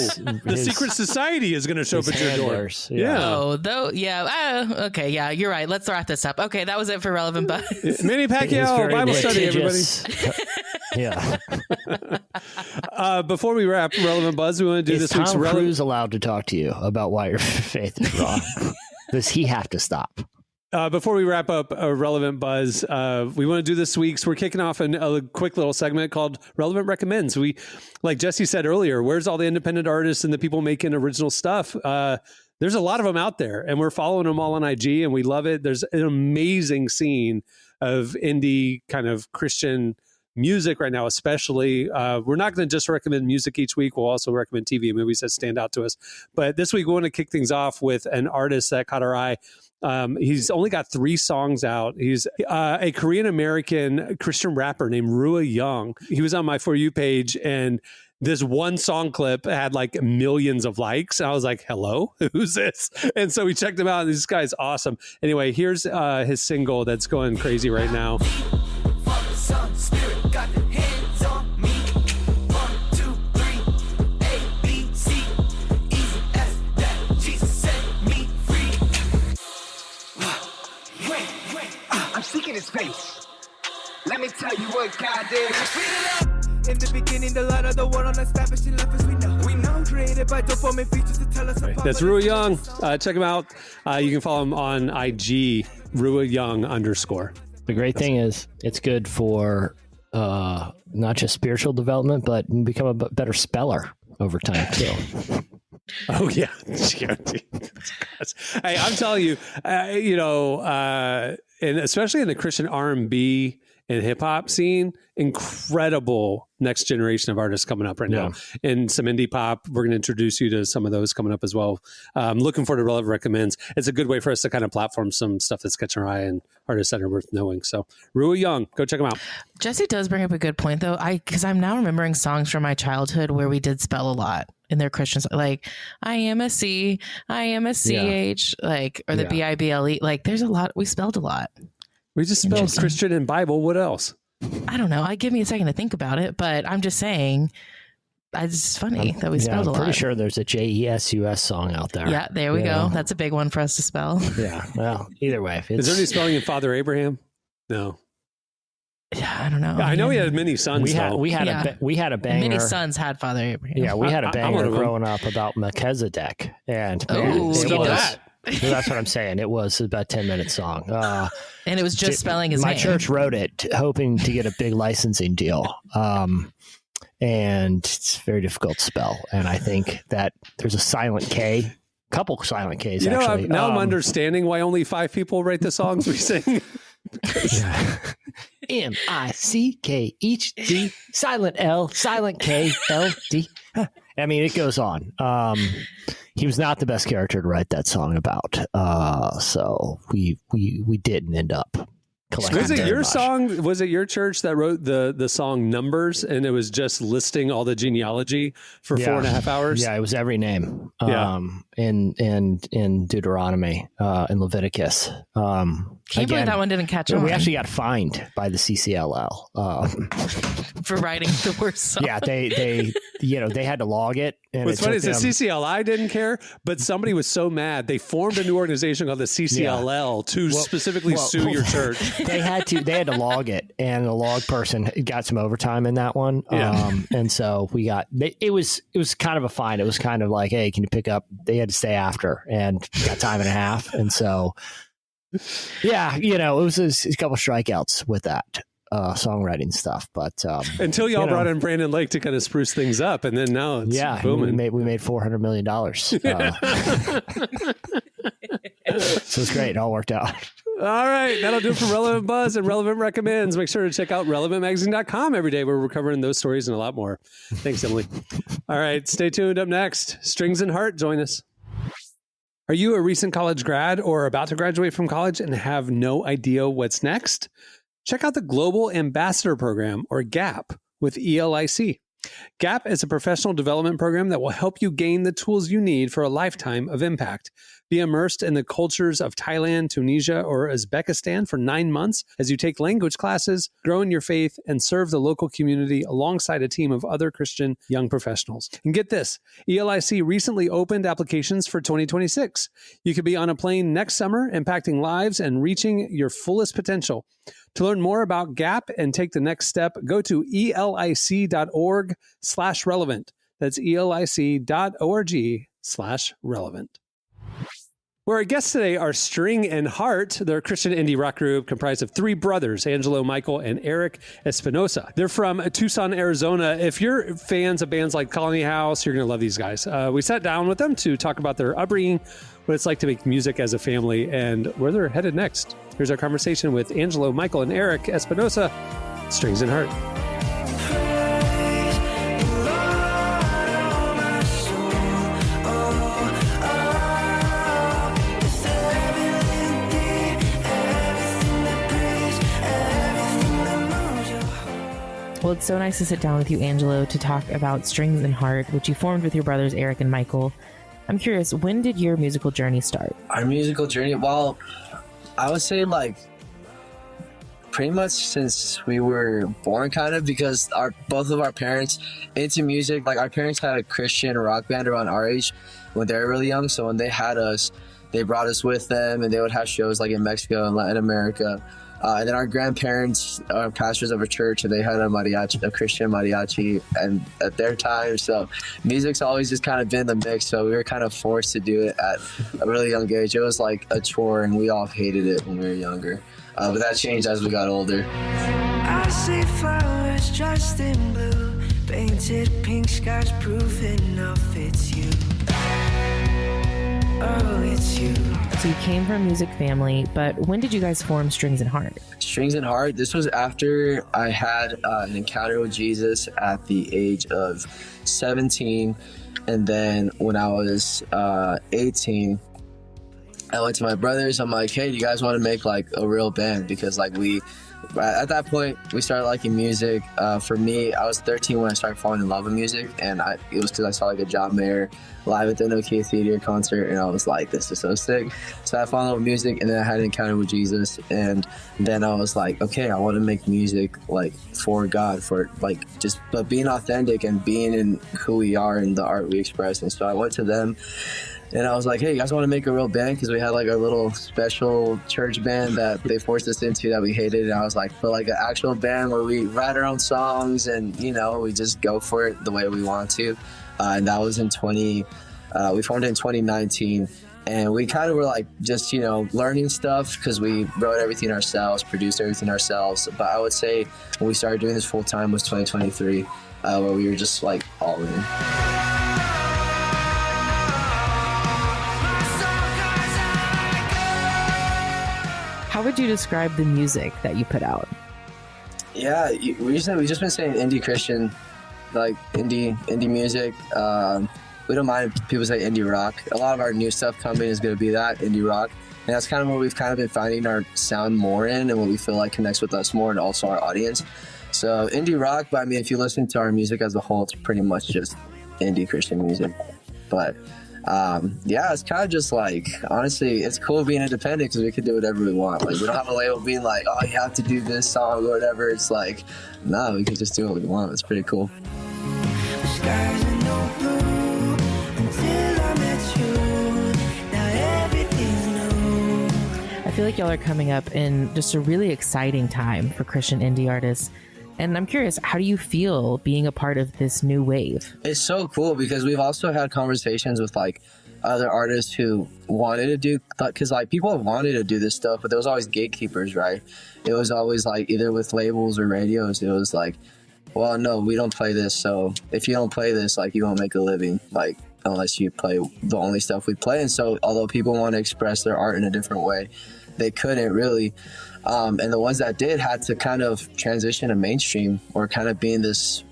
The secret society is going to show up at your door. Yeah. Okay. Yeah, you're right. Let's wrap this up. Okay, that was it for Relevant Buzz. Manny Pacquiao Bible study, everybody. Yeah. Before we wrap Relevant Buzz, we want to do this week's Tom Cruise allowed to talk to you about why your faith is wrong? Does he have to stop? Before we wrap up Relevant Buzz, we want to do this week's. We're kicking off a quick little segment called Relevant Recommends. We, like Jesse said earlier, where's all the independent artists and the people making original stuff? There's a lot of them out there, and we're following them all on IG, and we love it. There's an amazing scene of indie kind of Christian music right now, especially. We're not going to just recommend music each week. We'll also recommend TV and movies that stand out to us. But this week, we want to kick things off with an artist that caught our eye. He's only got 3 songs out. He's a Korean-American Christian rapper named Rua Young. He was on my For You page, and this one song clip had like millions of likes. I was like, hello, who's this? And so we checked him out, and this guy's awesome. Anyway, here's his single that's going crazy right now. I'm seeking his face. Let me tell you what God did. In the beginning, the light of the world establishing life as we know. We know, created by dopamine features to tell us about. That's Rua Young. Check him out. You can follow him on IG, Rua Young _. The great thing is it's good for not just spiritual development, but become a better speller over time too. Oh yeah. Hey, I'm telling you, and especially in the Christian R&B and hip hop scene, incredible next generation of artists coming up right now. And some indie pop. We're going to introduce you to some of those coming up as well. Looking forward to Relevant Recommends. It's a good way for us to kind of platform some stuff that's catching our eye and artists that are worth knowing. So Rua Young, go check them out. Jesse does bring up a good point though. Because I'm now remembering songs from my childhood where we did spell a lot in their Christians, like I am a C, I am a CH, like, or the BIBLE. Like there's a lot, we spelled a lot. We just spelled Christian and Bible. What else? I don't know. Give me a second to think about it, but I'm just saying, it's funny that we spelled a lot. I'm pretty sure there's a JESUS song out there. Yeah, there we go. That's a big one for us to spell. Yeah, well, either way. Is there any spelling in Father Abraham? No. Yeah, I don't know. Yeah, I know he had many sons. We had a banger. Many sons had Father Abraham. Yeah, we had a banger growing up about Melchizedek, and that's what I'm saying. It was about a 10-minute song, and it was just spelling his name. My church wrote it hoping to get a big licensing deal, and it's very difficult to spell. And I think that there's a silent K, couple silent Ks. Actually, I'm understanding why only 5 people write the songs we sing. MICKHD, silent L, silent K, LD. I mean, it goes on. He was not the best character to write that song about. So we didn't end up collecting. Was it your song? Was it your church that wrote the song Numbers, and it was just listing all the genealogy for 4.5 hours? Yeah, it was every name. In Deuteronomy, in Leviticus. Can't believe that one didn't catch on. We actually got fined by the CCLL for writing the worst song. Yeah, they had to log it. And what's funny is the CCLI didn't care, but somebody was so mad they formed a new organization called the CCLL to specifically sue your church. They had to log it, and the log person got some overtime in that one. And so it was kind of a fine. It was kind of like, hey, can you pick up? They had to stay after and got time and a half, and so. Yeah, it was a couple strikeouts with that songwriting stuff, but until y'all brought in Brandon Lake to kind of spruce things up, and then now it's booming. We made $400 million. So it's great. It all worked out. All right, that'll do it for Relevant Buzz and Relevant Recommends. Make sure to check out relevantmagazine.com every day, where we're covering those stories and a lot more. Thanks, Emily. All right, stay tuned. Up next, Strings and Heart. Join us. Are you a recent college grad or about to graduate from college and have no idea what's next? Check out the Global Ambassador Program, or GAP, with ELIC. GAP is a professional development program that will help you gain the tools you need for a lifetime of impact. Be immersed in the cultures of Thailand, Tunisia, or Uzbekistan for 9 months as you take language classes, grow in your faith, and serve the local community alongside a team of other Christian young professionals. And get this, ELIC recently opened applications for 2026. You could be on a plane next summer, impacting lives and reaching your fullest potential. To learn more about GAP and take the next step, go to elic.org/relevant. That's elic.org/relevant. Where our guests today are String and Heart. They're a Christian indie rock group comprised of 3 brothers, Angelo, Michael, and Eric Espinosa. They're from Tucson, Arizona. If you're fans of bands like Colony House, you're going to love these guys. We sat down with them to talk about their upbringing, what it's like to make music as a family, and where they're headed next. Here's our conversation with Angelo, Michael, and Eric Espinosa, Strings and Heart. it's so nice to sit down with you, Angelo, to talk about Strings and Heart, which you formed with your brothers Eric and Michael. I'm curious, when did your musical journey start? Our musical journey, well, I would say like pretty much since we were born, kind of, because both of our parents into music. Like, our parents had a Christian rock band around our age when they were really young. So when they had us, they brought us with them, and they would have shows like in Mexico and Latin America. And then our grandparents are pastors of a church, and they had a Christian mariachi, and at their time. So music's always just kind of been the mix. So we were kind of forced to do it at a really young age. It was like a chore, and we all hated it when we were younger. But that changed as we got older. I see flowers dressed in blue, painted pink skies, proof enough it's you. Oh, it's you. So you came from a music family, but when did you guys form Strings and Heart? Strings and Heart, this was after I had an encounter with Jesus at the age of 17. And then when I was 18, I went to my brothers. I'm like, hey, do you guys want to make like a real band? Because like at that point, we started liking music. For me, I was 13 when I started falling in love with music, and it was because I saw like a John Mayer live at the Nokia Theater concert, and I was like, this is so sick. So I fell in love with music, and then I had an encounter with Jesus, and then I was like, okay, I want to make music like for God, for like but being authentic and being in who we are and the art we express. And so I went to them. And I was like, hey, you guys want to make a real band? Because we had like our little special church band that they forced us into that we hated. And I was like, for like an actual band where we write our own songs and, we just go for it the way we want to. And that was we formed in 2019. And we kind of were like just, learning stuff because we wrote everything ourselves, produced everything ourselves. But I would say when we started doing this full time was 2023, where we were just like all in. How would you describe the music that you put out? Yeah, we've just been saying indie Christian, like indie music. We don't mind if people say indie rock. A lot of our new stuff coming is going to be that, indie rock. And that's kind of what we've kind of been finding our sound more in, and what we feel like connects with us more, and also our audience. So indie rock, but I mean, if you listen to our music as a whole, it's pretty much just indie Christian music. But it's kind of just like, honestly, it's cool being independent because we can do whatever we want. Like, we don't have a label being like, oh, you have to do this song or whatever. It's like, no, we can just do what we want. It's pretty cool. The skies are no blue until I met you. Now everything's new. I feel like y'all are coming up in just a really exciting time for Christian indie artists. And I'm curious, how do you feel being a part of this new wave? It's so cool because we've also had conversations with like other artists who wanted to do, because like people have wanted to do this stuff, but there was always gatekeepers, right? It was always like either with labels or radios. It was like, well, no, we don't play this. So if you don't play this, like, you won't make a living, like, unless you play the only stuff we play. And so although people want to express their art in a different way, they couldn't really. And the ones that did had to kind of transition to mainstream, or kind of be in this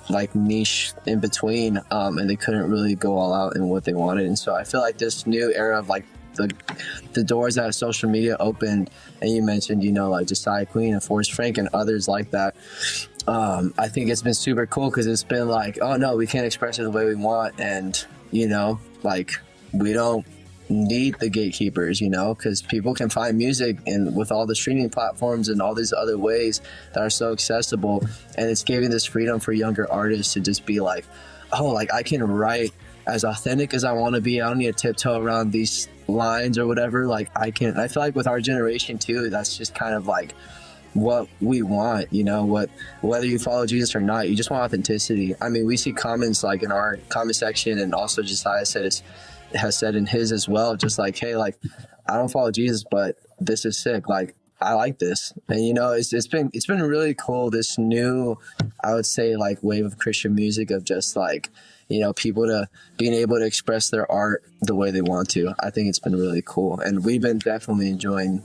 like niche in between, and they couldn't really go all out in what they wanted. And so I feel like this new era of like the doors that social media opened, and you mentioned, like Josiah Queen and Forrest Frank and others like that, I think it's been super cool because it's been like, oh no, we can't express it the way we want, and like, we don't need the gatekeepers, because people can find music and with all the streaming platforms and all these other ways that are so accessible, and it's giving this freedom for younger artists to just be like, oh, like, I can write as authentic as I want to be. I don't need to tiptoe around these lines or whatever. Like, I feel like with our generation too, that's just kind of like what we want, whether you follow Jesus or not, you just want authenticity. I mean, we see comments like in our comment section, and also Josiah has said in his as well, just like, hey, like, I don't follow Jesus, but this is sick. Like, I like this. And, it's been really cool, this new, I would say, like, wave of Christian music of just like, people being able to express their art the way they want to. I think it's been really cool. And we've been definitely enjoying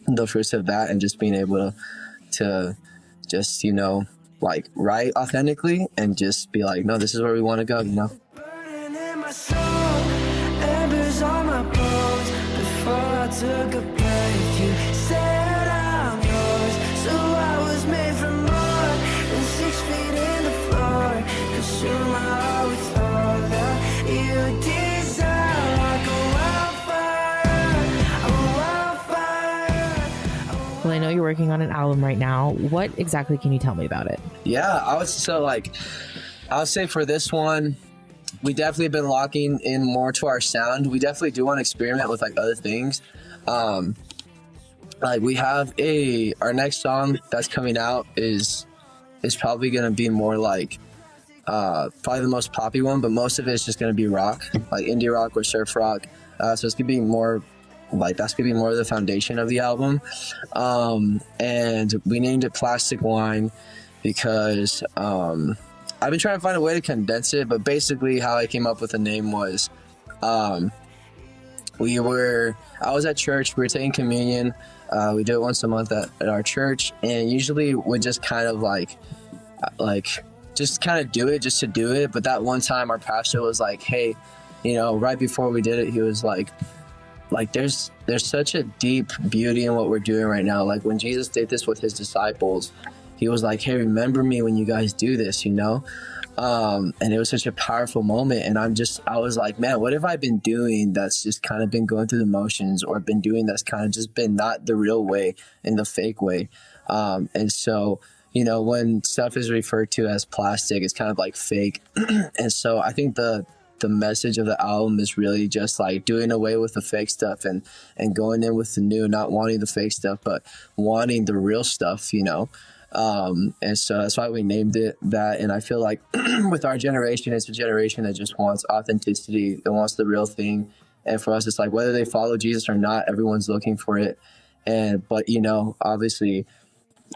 the fruits of that, and just being able to just, like, write authentically and just be like, no, this is where we want to go, Burning in my soul, embers on my bones. Before I took a breath, you said I'm yours. So I was made for more than 6 feet working on an album right now. What exactly can you tell me about it? Yeah, I would say for this one, we definitely been locking in more to our sound. We definitely do want to experiment with like other things. Like we have our next song that's coming out is probably gonna be more like probably the most poppy one, but most of it's just gonna be rock, like indie rock or surf rock. So it's gonna be more like that's gonna be more of the foundation of the album. And we named it Plastic Wine because I've been trying to find a way to condense it, but basically how I came up with the name was I was at church, we were taking communion. We do it once a month at our church, and usually we just kind of like just kind of do it just to do it. But that one time our pastor was like, hey, right before we did it, he was like there's such a deep beauty in what we're doing right now. Like when Jesus did this with his disciples, he was like, hey, remember me when you guys do this, and it was such a powerful moment. And I was like, man, what have I been doing that's just kind of been going through the motions, or been doing that's kind of just been not the real way and the fake way. And so, when stuff is referred to as plastic, it's kind of like fake. And so I think the message of the album is really just like doing away with the fake stuff and going in with the new, not wanting the fake stuff, but wanting the real stuff, and so that's why we named it that. And I feel like with our generation, it's a generation that just wants authenticity, that wants the real thing. And for us, it's like whether they follow Jesus or not, everyone's looking for it. But obviously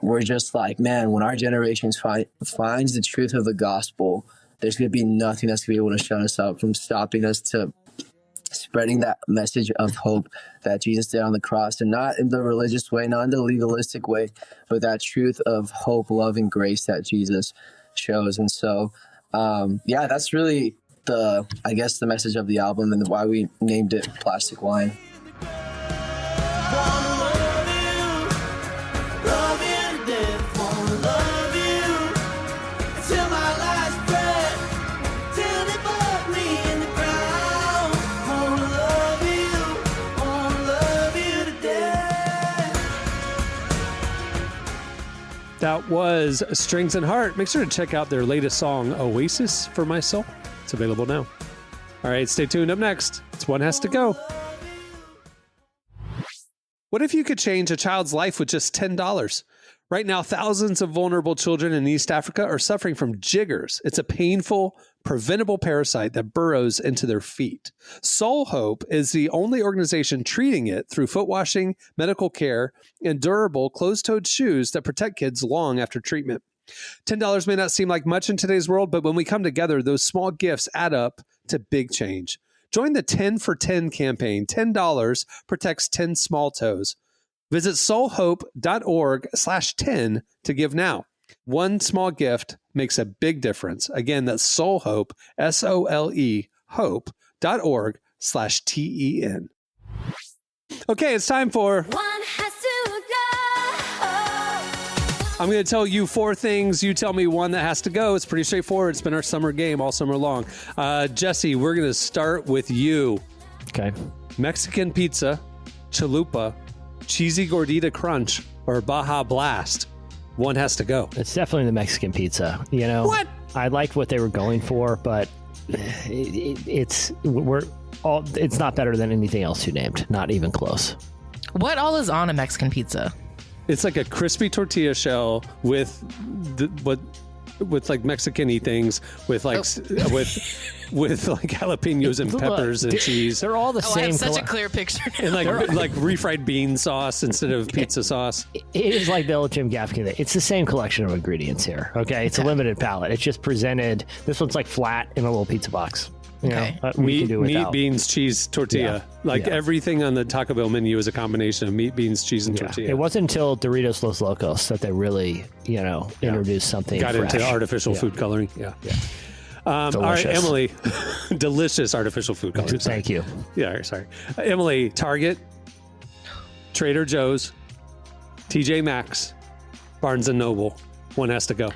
we're just like, man, when our generation finds the truth of the gospel, there's going to be nothing that's going to be able to shut us up from stopping us to spreading that message of hope that Jesus did on the cross, and not in the religious way, not in the legalistic way, but that truth of hope, love, and grace that Jesus shows. And so, that's really the message of the album and why we named it Plastic Wine. That was Strings and Heart. Make sure to check out their latest song, Oasis for My Soul. It's available now. All right, stay tuned. Up next, it's One Has to Go. What if you could change a child's life with just $10? Right now, thousands of vulnerable children in East Africa are suffering from jiggers. It's a painful, preventable parasite that burrows into their feet. Soul Hope is the only organization treating it through foot washing, medical care, and durable closed-toed shoes that protect kids long after treatment. $10 may not seem like much in today's world, but when we come together, those small gifts add up to big change. Join the 10 for 10 campaign. $10 protects 10 small toes. Visit soulhope.org/10 to give now. One small gift makes a big difference. Again, that's Soulhope, SOLE, hope.org/TEN. Okay, it's time for One Has to Go. I'm going to tell you 4 things. You tell me one that has to go. It's pretty straightforward. It's been our summer game all summer long. Jesse, we're going to start with you. Okay. Mexican pizza, chalupa, cheesy gordita crunch, or Baja Blast. One has to go. It's definitely the Mexican pizza. What? I liked what they were going for, but it's not better than anything else you named. Not even close. What all is on a Mexican pizza? It's like a crispy tortilla shell with like Mexican-y things with like with like jalapenos and peppers and cheese. They're all the same. I have such a clear picture now. And like refried bean sauce instead of pizza sauce. It is like the old Jim Gaffigan. It's the same collection of ingredients here. Okay, it's a limited palette. It's just presented. This one's like flat in a little pizza box. Meat, beans, cheese, tortilla. Everything on the Taco Bell menu is a combination of meat, beans, cheese, and tortilla. It wasn't until Doritos Los Locos that they really, introduced something Got fresh. into artificial food coloring. Yeah. All right, Emily. Delicious artificial food coloring. Thank you. Yeah, sorry. Emily, Target, Trader Joe's, TJ Maxx, Barnes & Noble. One has to go.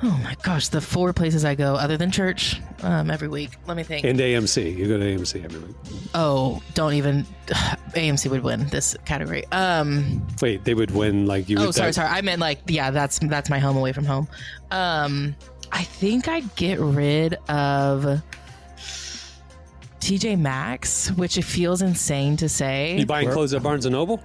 Oh my gosh, the 4 places I go other than church every week. Let me think. And AMC. You go to AMC every week. Oh, don't even. AMC would win this category. Wait, they would win like you. Oh, would sorry. I meant like, yeah, that's my home away from home. I think I'd get rid of TJ Maxx, which it feels insane to say. You buying clothes at Barnes and Noble?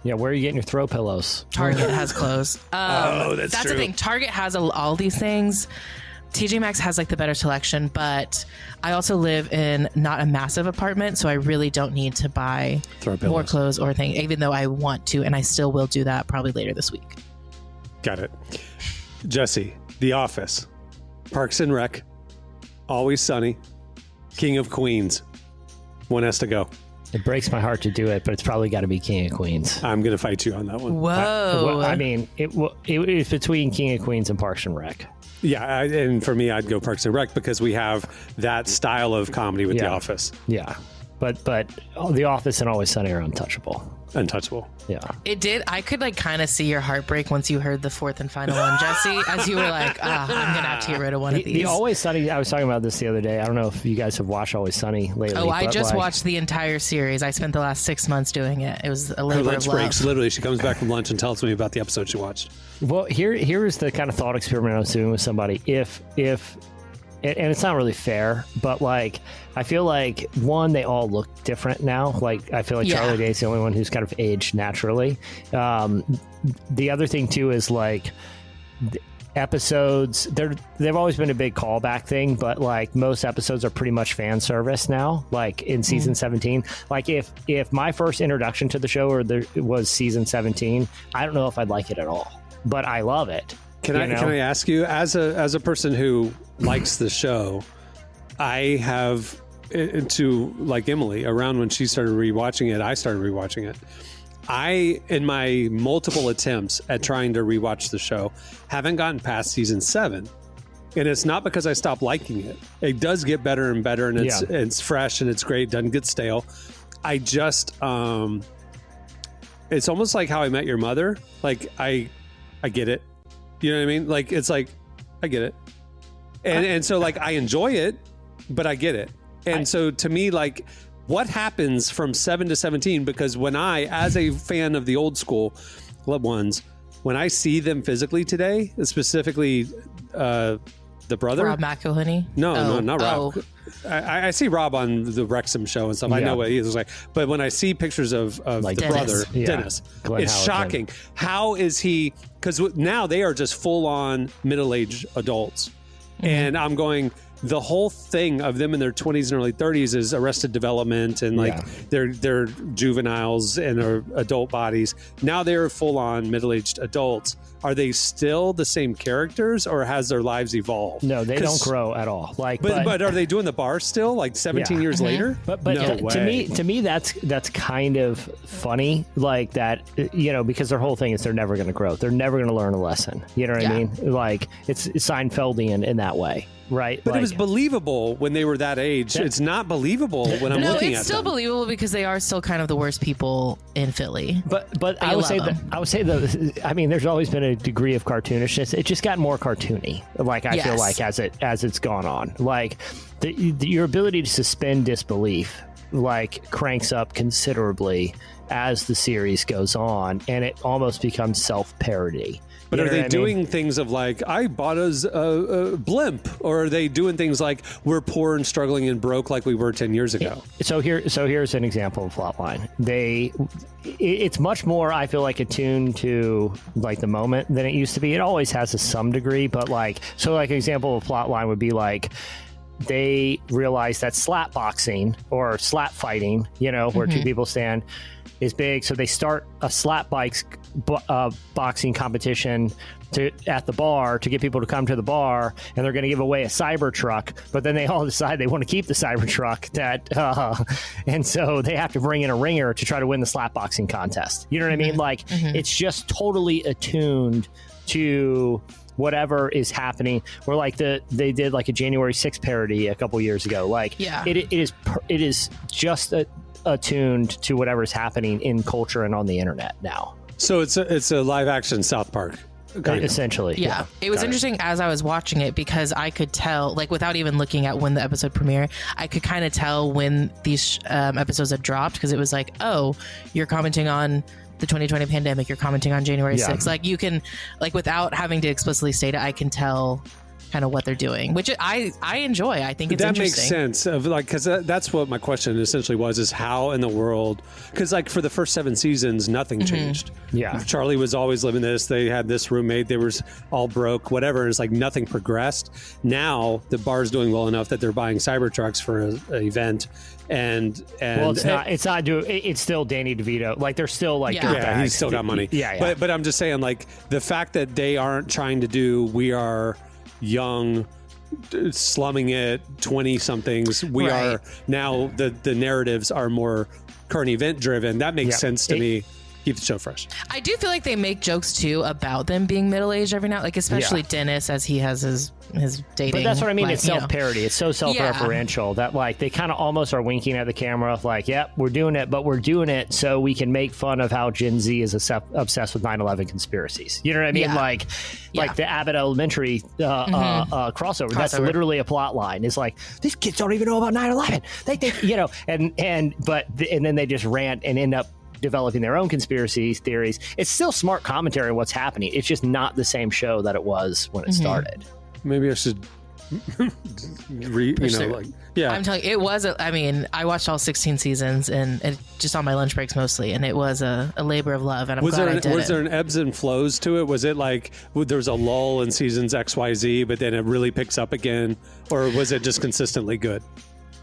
Yeah, where are you getting your throw pillows? Target has clothes. That's true. the thing. Target has all these things. TJ Maxx has like the better selection, but I also live in not a massive apartment, so I really don't need to buy more clothes or things, even though I want to, and I still will do that probably later this week. Got it. Jesse, The Office, Parks and Rec, Always Sunny, King of Queens. One has to go. It breaks my heart to do it, but it's probably got to be King of Queens. I'm going to fight you on that one. Whoa. I mean, it's between King of Queens and Parks and Rec. Yeah, and for me, I'd go Parks and Rec because we have that style of comedy with The Office. Yeah, but The Office and Always Sunny are untouchable. Untouchable. Yeah. It did. I could like kind of see your heartbreak once you heard the 4th and final one, Jesse, as you were like, I'm going to have to get rid of one of these. The Always Sunny, I was talking about this the other day. I don't know if you guys have watched Always Sunny lately. Oh, I just watched the entire series. I spent the last 6 months doing it. It was a labor Her lunch of love. breaks. Literally, she comes back from lunch and tells me about the episode she watched. Well, here is the kind of thought experiment I was doing with somebody. If and it's not really fair, but like I feel like one, they all look different now. Like I feel like Charlie Day's the only one who's kind of aged naturally. The other thing too is like episodes. They've always been a big callback thing, but like most episodes are pretty much fan service now. Like in season 17, like if my first introduction to the show was season 17, I don't know if I'd like it at all, but I love it. Can I ask you, as a person who likes the show, I have, to like Emily, around when she started rewatching it, I started rewatching it. I, in my multiple attempts at trying to rewatch the show, haven't gotten past season 7. And it's not because I stopped liking it. It does get better and better, and it's fresh and it's great. Doesn't get stale. I just, it's almost like How I Met Your Mother. Like I get it. You know what I mean? Like, it's like, I get it. And so, like, I enjoy it, but I get it. And so, to me, like, what happens from 7 to 17? Because when I, as a fan of the old school loved ones, when I see them physically today, specifically the brother. Rob McElhenney? No, not Rob. Oh. I see Rob on the Wrexham show and stuff. I know what he is like. But when I see pictures of like the brother, Dennis, it's shocking. How is he? Because now they are just full on middle-aged adults. And I'm going, the whole thing of them in their 20s and early 30s is Arrested Development, and like they're juveniles and are adult bodies. Now they're full on middle-aged adults. Are they still the same characters, or has their lives evolved? No, they don't grow at all. Like, but are they doing the bar still, like 17 years later? But no way. To me, that's kind of funny, like that, you know, because their whole thing is they're never going to grow. They're never going to learn a lesson. You know what I mean? Like it's Seinfeldian in that way. Right, but it was believable when they were that age. It's not believable when I'm looking at them. No, it's still believable because they are still kind of the worst people in Philly. But I would say that I mean, there's always been a degree of cartoonishness. It just got more cartoony. Like I feel like as it's gone on, like your ability to suspend disbelief like cranks up considerably as the series goes on, and it almost becomes self-parody. But are they doing things of like, I bought a blimp, or are they doing things like we're poor and struggling and broke like we were 10 years ago? So here's an example of plotline. It's much more, I feel like, attuned to like the moment than it used to be. It always has to some degree, but like, so like an example of plotline would be like, they realize that slap boxing or slap fighting, you know, where two people stand, is big. So they start a slap boxing competition at the bar to get people to come to the bar, and they're going to give away a Cybertruck, but then they all decide they want to keep the Cybertruck, and so they have to bring in a ringer to try to win the slap boxing contest. You know what I mean? Like it's just totally attuned to whatever is happening. Or like they did like a January 6th parody a couple years ago. Like it is just attuned to whatever's happening in culture and on the internet now. So it's a live action South Park. essentially. Yeah. It was Got it. interesting as I was watching it because I could tell, like, without even looking at when the episode premiered, I could kind of tell when these episodes had dropped because it was like, oh, you're commenting on the 2020 pandemic, you're commenting on January 6th. Like, you can, like, without having to explicitly state it, I can tell kind of what they're doing, which I enjoy. I think it's that interesting. makes sense of like, because that's what my question essentially was, is how in the world, because like for the first 7 seasons nothing changed. Yeah. Charlie was always living this, they had this roommate, they were all broke, whatever. It's like nothing progressed. Now the bar's doing well enough that they're buying Cybertrucks for an event, and well, it's still Danny DeVito, like they're still like yeah, he's still got money. But I'm just saying, like, the fact that they aren't trying to do, we are young, slumming it 20 somethings, we are now, the narratives are more current event driven. That makes sense to me. Keep the show fresh. I do feel like they make jokes too about them being middle-aged every now, like especially Dennis, as he has his dating. But that's what I mean. Life, it's self-parody. It's so self-referential that like they kind of almost are winking at the camera, like, "Yep, we're doing it, but we're doing it so we can make fun of how Gen Z is obsessed with 9/11 conspiracies." You know what I mean? Yeah. Like the Abbott Elementary crossover. That's literally a plot line. It's like, these kids don't even know about 9/11. They think, you know, and then they just rant and end up developing their own conspiracy theories. It's still smart commentary on what's happening. It's just not the same show that it was when it started. Maybe I should I'm telling you, it was I watched all 16 seasons and just on my lunch breaks mostly, and it was a labor of love, and I'm glad I did it. Was there an ebbs and flows to it? Was it like there's a lull in seasons XYZ, but then it really picks up again, or was it just consistently good?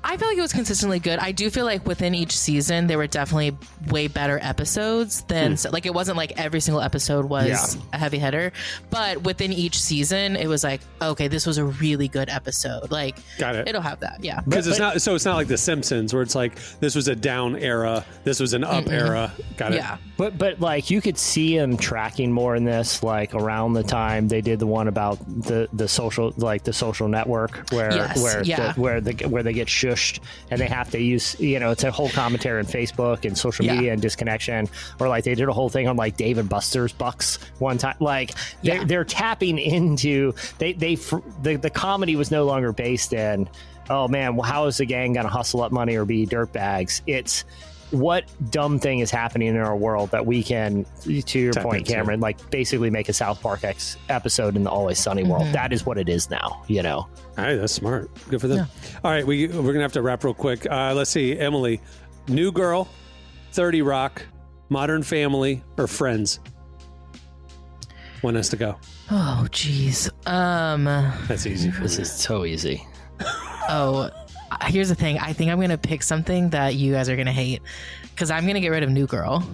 I feel like it was consistently good. I do feel like within each season there were definitely way better episodes than like it wasn't like every single episode was a heavy hitter, but within each season it was like, okay, this was a really good episode. Like, got it. It'll have that, because it's not like The Simpsons where it's like this was a down era, this was an up era. Got it. Yeah, but like you could see him tracking more in this, like around the time they did the one about the social network where they get shushed and they have to use, you know, it's a whole commentary on Facebook and social media and disconnection, or like they did a whole thing on like Dave and Buster's Bucks one time. Like they're tapping into the comedy was no longer based in, oh man, well, how is the gang gonna hustle up money or be dirtbags? It's what dumb thing is happening in our world that we can, to your point, Cameron, like basically make a South Park episode in the Always Sunny world. That is what it is now, you know. All right, that's smart. Good for them. Yeah. All right, we're gonna have to wrap real quick. Let's see, Emily, New Girl, 30 Rock, Modern Family, or Friends? One has to go. Oh, geez. That's easy. This is so easy. Here's the thing. I think I'm going to pick something that you guys are going to hate because I'm going to get rid of New Girl.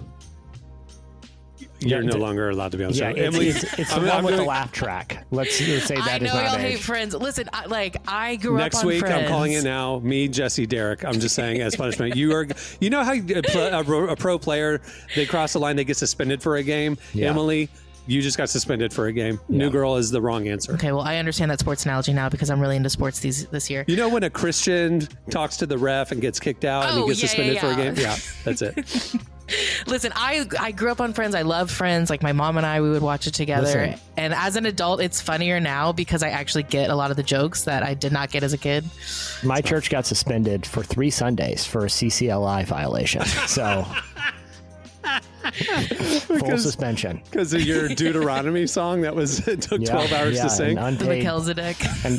You're no longer allowed to be on the show. Emily, it's the one with the laugh track. Let's say that is not I know y'all hate Friends. Listen, I grew up on Friends. Next week, I'm calling it now. Me, Jesse, Derek. I'm just saying as punishment. You know how a pro player, they cross the line, they get suspended for a game. Yeah. Emily, you just got suspended for a game. Yeah. New Girl is the wrong answer. Okay, well, I understand that sports analogy now because I'm really into sports this year. You know when a Christian talks to the ref and gets kicked out and he gets suspended for a game? Yeah, that's it. Listen, I grew up on Friends. I love Friends. Like my mom and we would watch it together. Listen. And as an adult, it's funnier now because I actually get a lot of the jokes that I did not get as a kid. My church got suspended for 3 Sundays for a CCLI violation. So... full suspension because of your Deuteronomy song that it took 12 hours to sing. The Melchizedek.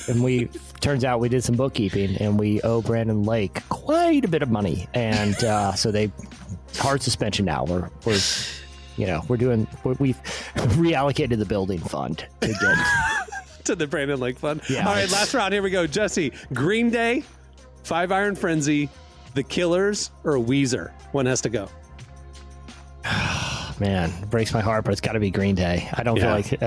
And we turns out we did some bookkeeping and we owe Brandon Lake quite a bit of money, and so they hard suspension now. We've reallocated the building fund to get to the Brandon Lake fund. Yeah, all right, last round. Here we go. Jesse, Green Day, 5 Iron Frenzy, The Killers, or Weezer? One has to go. Man, it breaks my heart, but it's got to be Green Day. I don't feel like, for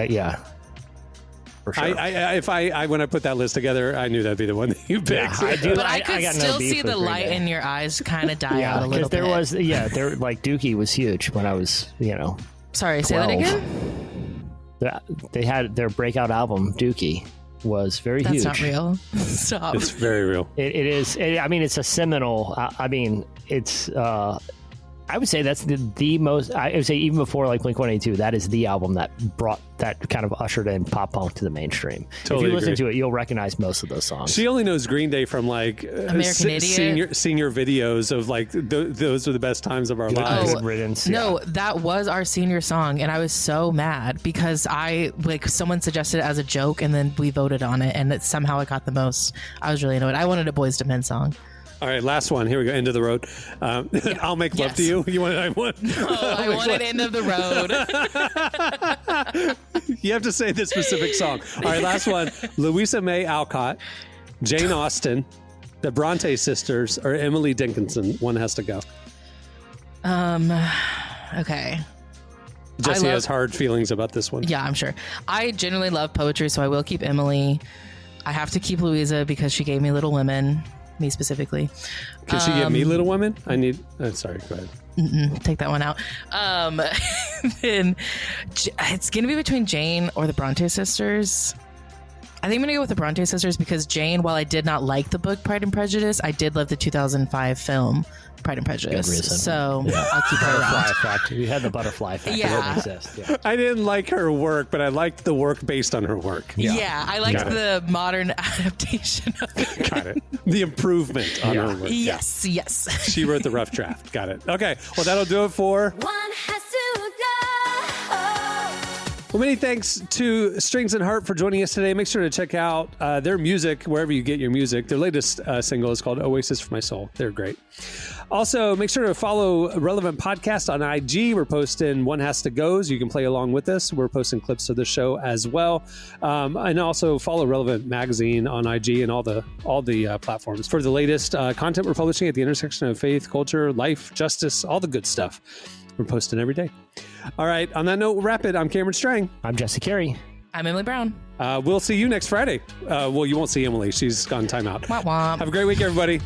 sure. When I put that list together, I knew that'd be the one that you picked. Yeah, I do. But I could still see the light in your eyes kind of die out a little bit. Dookie was huge when I was, Sorry, 12. say that again? They had their breakout album, Dookie, was very huge. That's not real. Stop. It's very real. It is. It's a seminal. I would say that's the most. I would say even before like Blink-182, that is the album that brought that kind of ushered in pop punk to the mainstream. Totally if you listen agree. to it, you'll recognize most of those songs. She only knows Green Day from like American Idiot. senior videos of like those are the best times of our lives. Good riddance. No, that was our senior song, and I was so mad because someone suggested it as a joke, and then we voted on it, and somehow it got the most. I was really annoyed. I wanted a Boyz II Men song. All right, last one. Here we go. End of the road. I'll make love to you. You want it? I want. Oh, I wanted End of the Road. You have to say this specific song. All right, last one. Louisa May Alcott, Jane Austen, the Bronte sisters, or Emily Dickinson. One has to go. Okay. Jesse has hard feelings about this one. Yeah, I'm sure. I generally love poetry, so I will keep Emily. I have to keep Louisa because she gave me Little Women, me specifically. Can she give me Little Women? I need. Sorry, go ahead. Take that one out. Then it's gonna be between Jane or the Bronte sisters. I think I'm gonna go with the Bronte sisters because Jane, while I did not like the book Pride and Prejudice, I did love the 2005 film Pride and Prejudice. So I'll keep her around. Butterfly effect. You had the butterfly effect. Yeah. That exists. Yeah. I didn't like her work, but I liked the work based on her work. Yeah, I liked Got it. the modern adaptation of it. Got it. The improvement on her work. Yes, yes. She wrote the rough draft. Got it. Okay. Well, that'll do it for. One has to go. Well, many thanks to Strings and Heart for joining us today. Make sure to check out their music wherever you get your music. Their latest single is called Oasis for My Soul. They're great. Also, make sure to follow Relevant Podcast on IG. We're posting One Has to Goes. You can play along with us. We're posting clips of the show as well. And also follow Relevant Magazine on IG and all the platforms for the latest content we're publishing at the intersection of faith, culture, life, justice, all the good stuff. We're posting every day. All right. On that note, we'll wrap it. I'm Cameron Strang. I'm Jesse Carey. I'm Emily Brown. We'll see you next Friday. Well, you won't see Emily. She's gone timeout. Womp womp. Have a great week, everybody.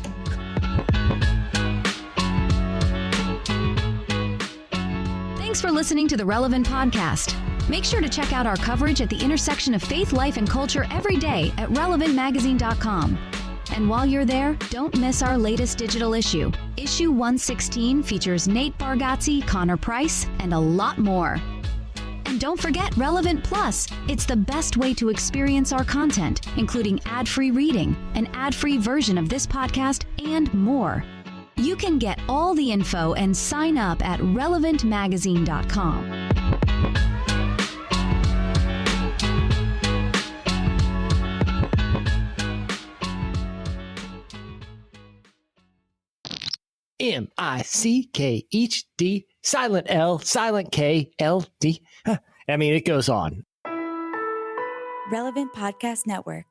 Thanks for listening to the Relevant Podcast. Make sure to check out our coverage at the intersection of faith, life, and culture every day at relevantmagazine.com. And while you're there, don't miss our latest digital issue. Issue 116 features Nate Bargatze, Connor Price, and a lot more. And don't forget Relevant Plus. It's the best way to experience our content, including ad-free reading, an ad-free version of this podcast, and more. You can get all the info and sign up at relevantmagazine.com. MICKHD, silent L, silent K, LD. I mean, it goes on. Relevant Podcast Network.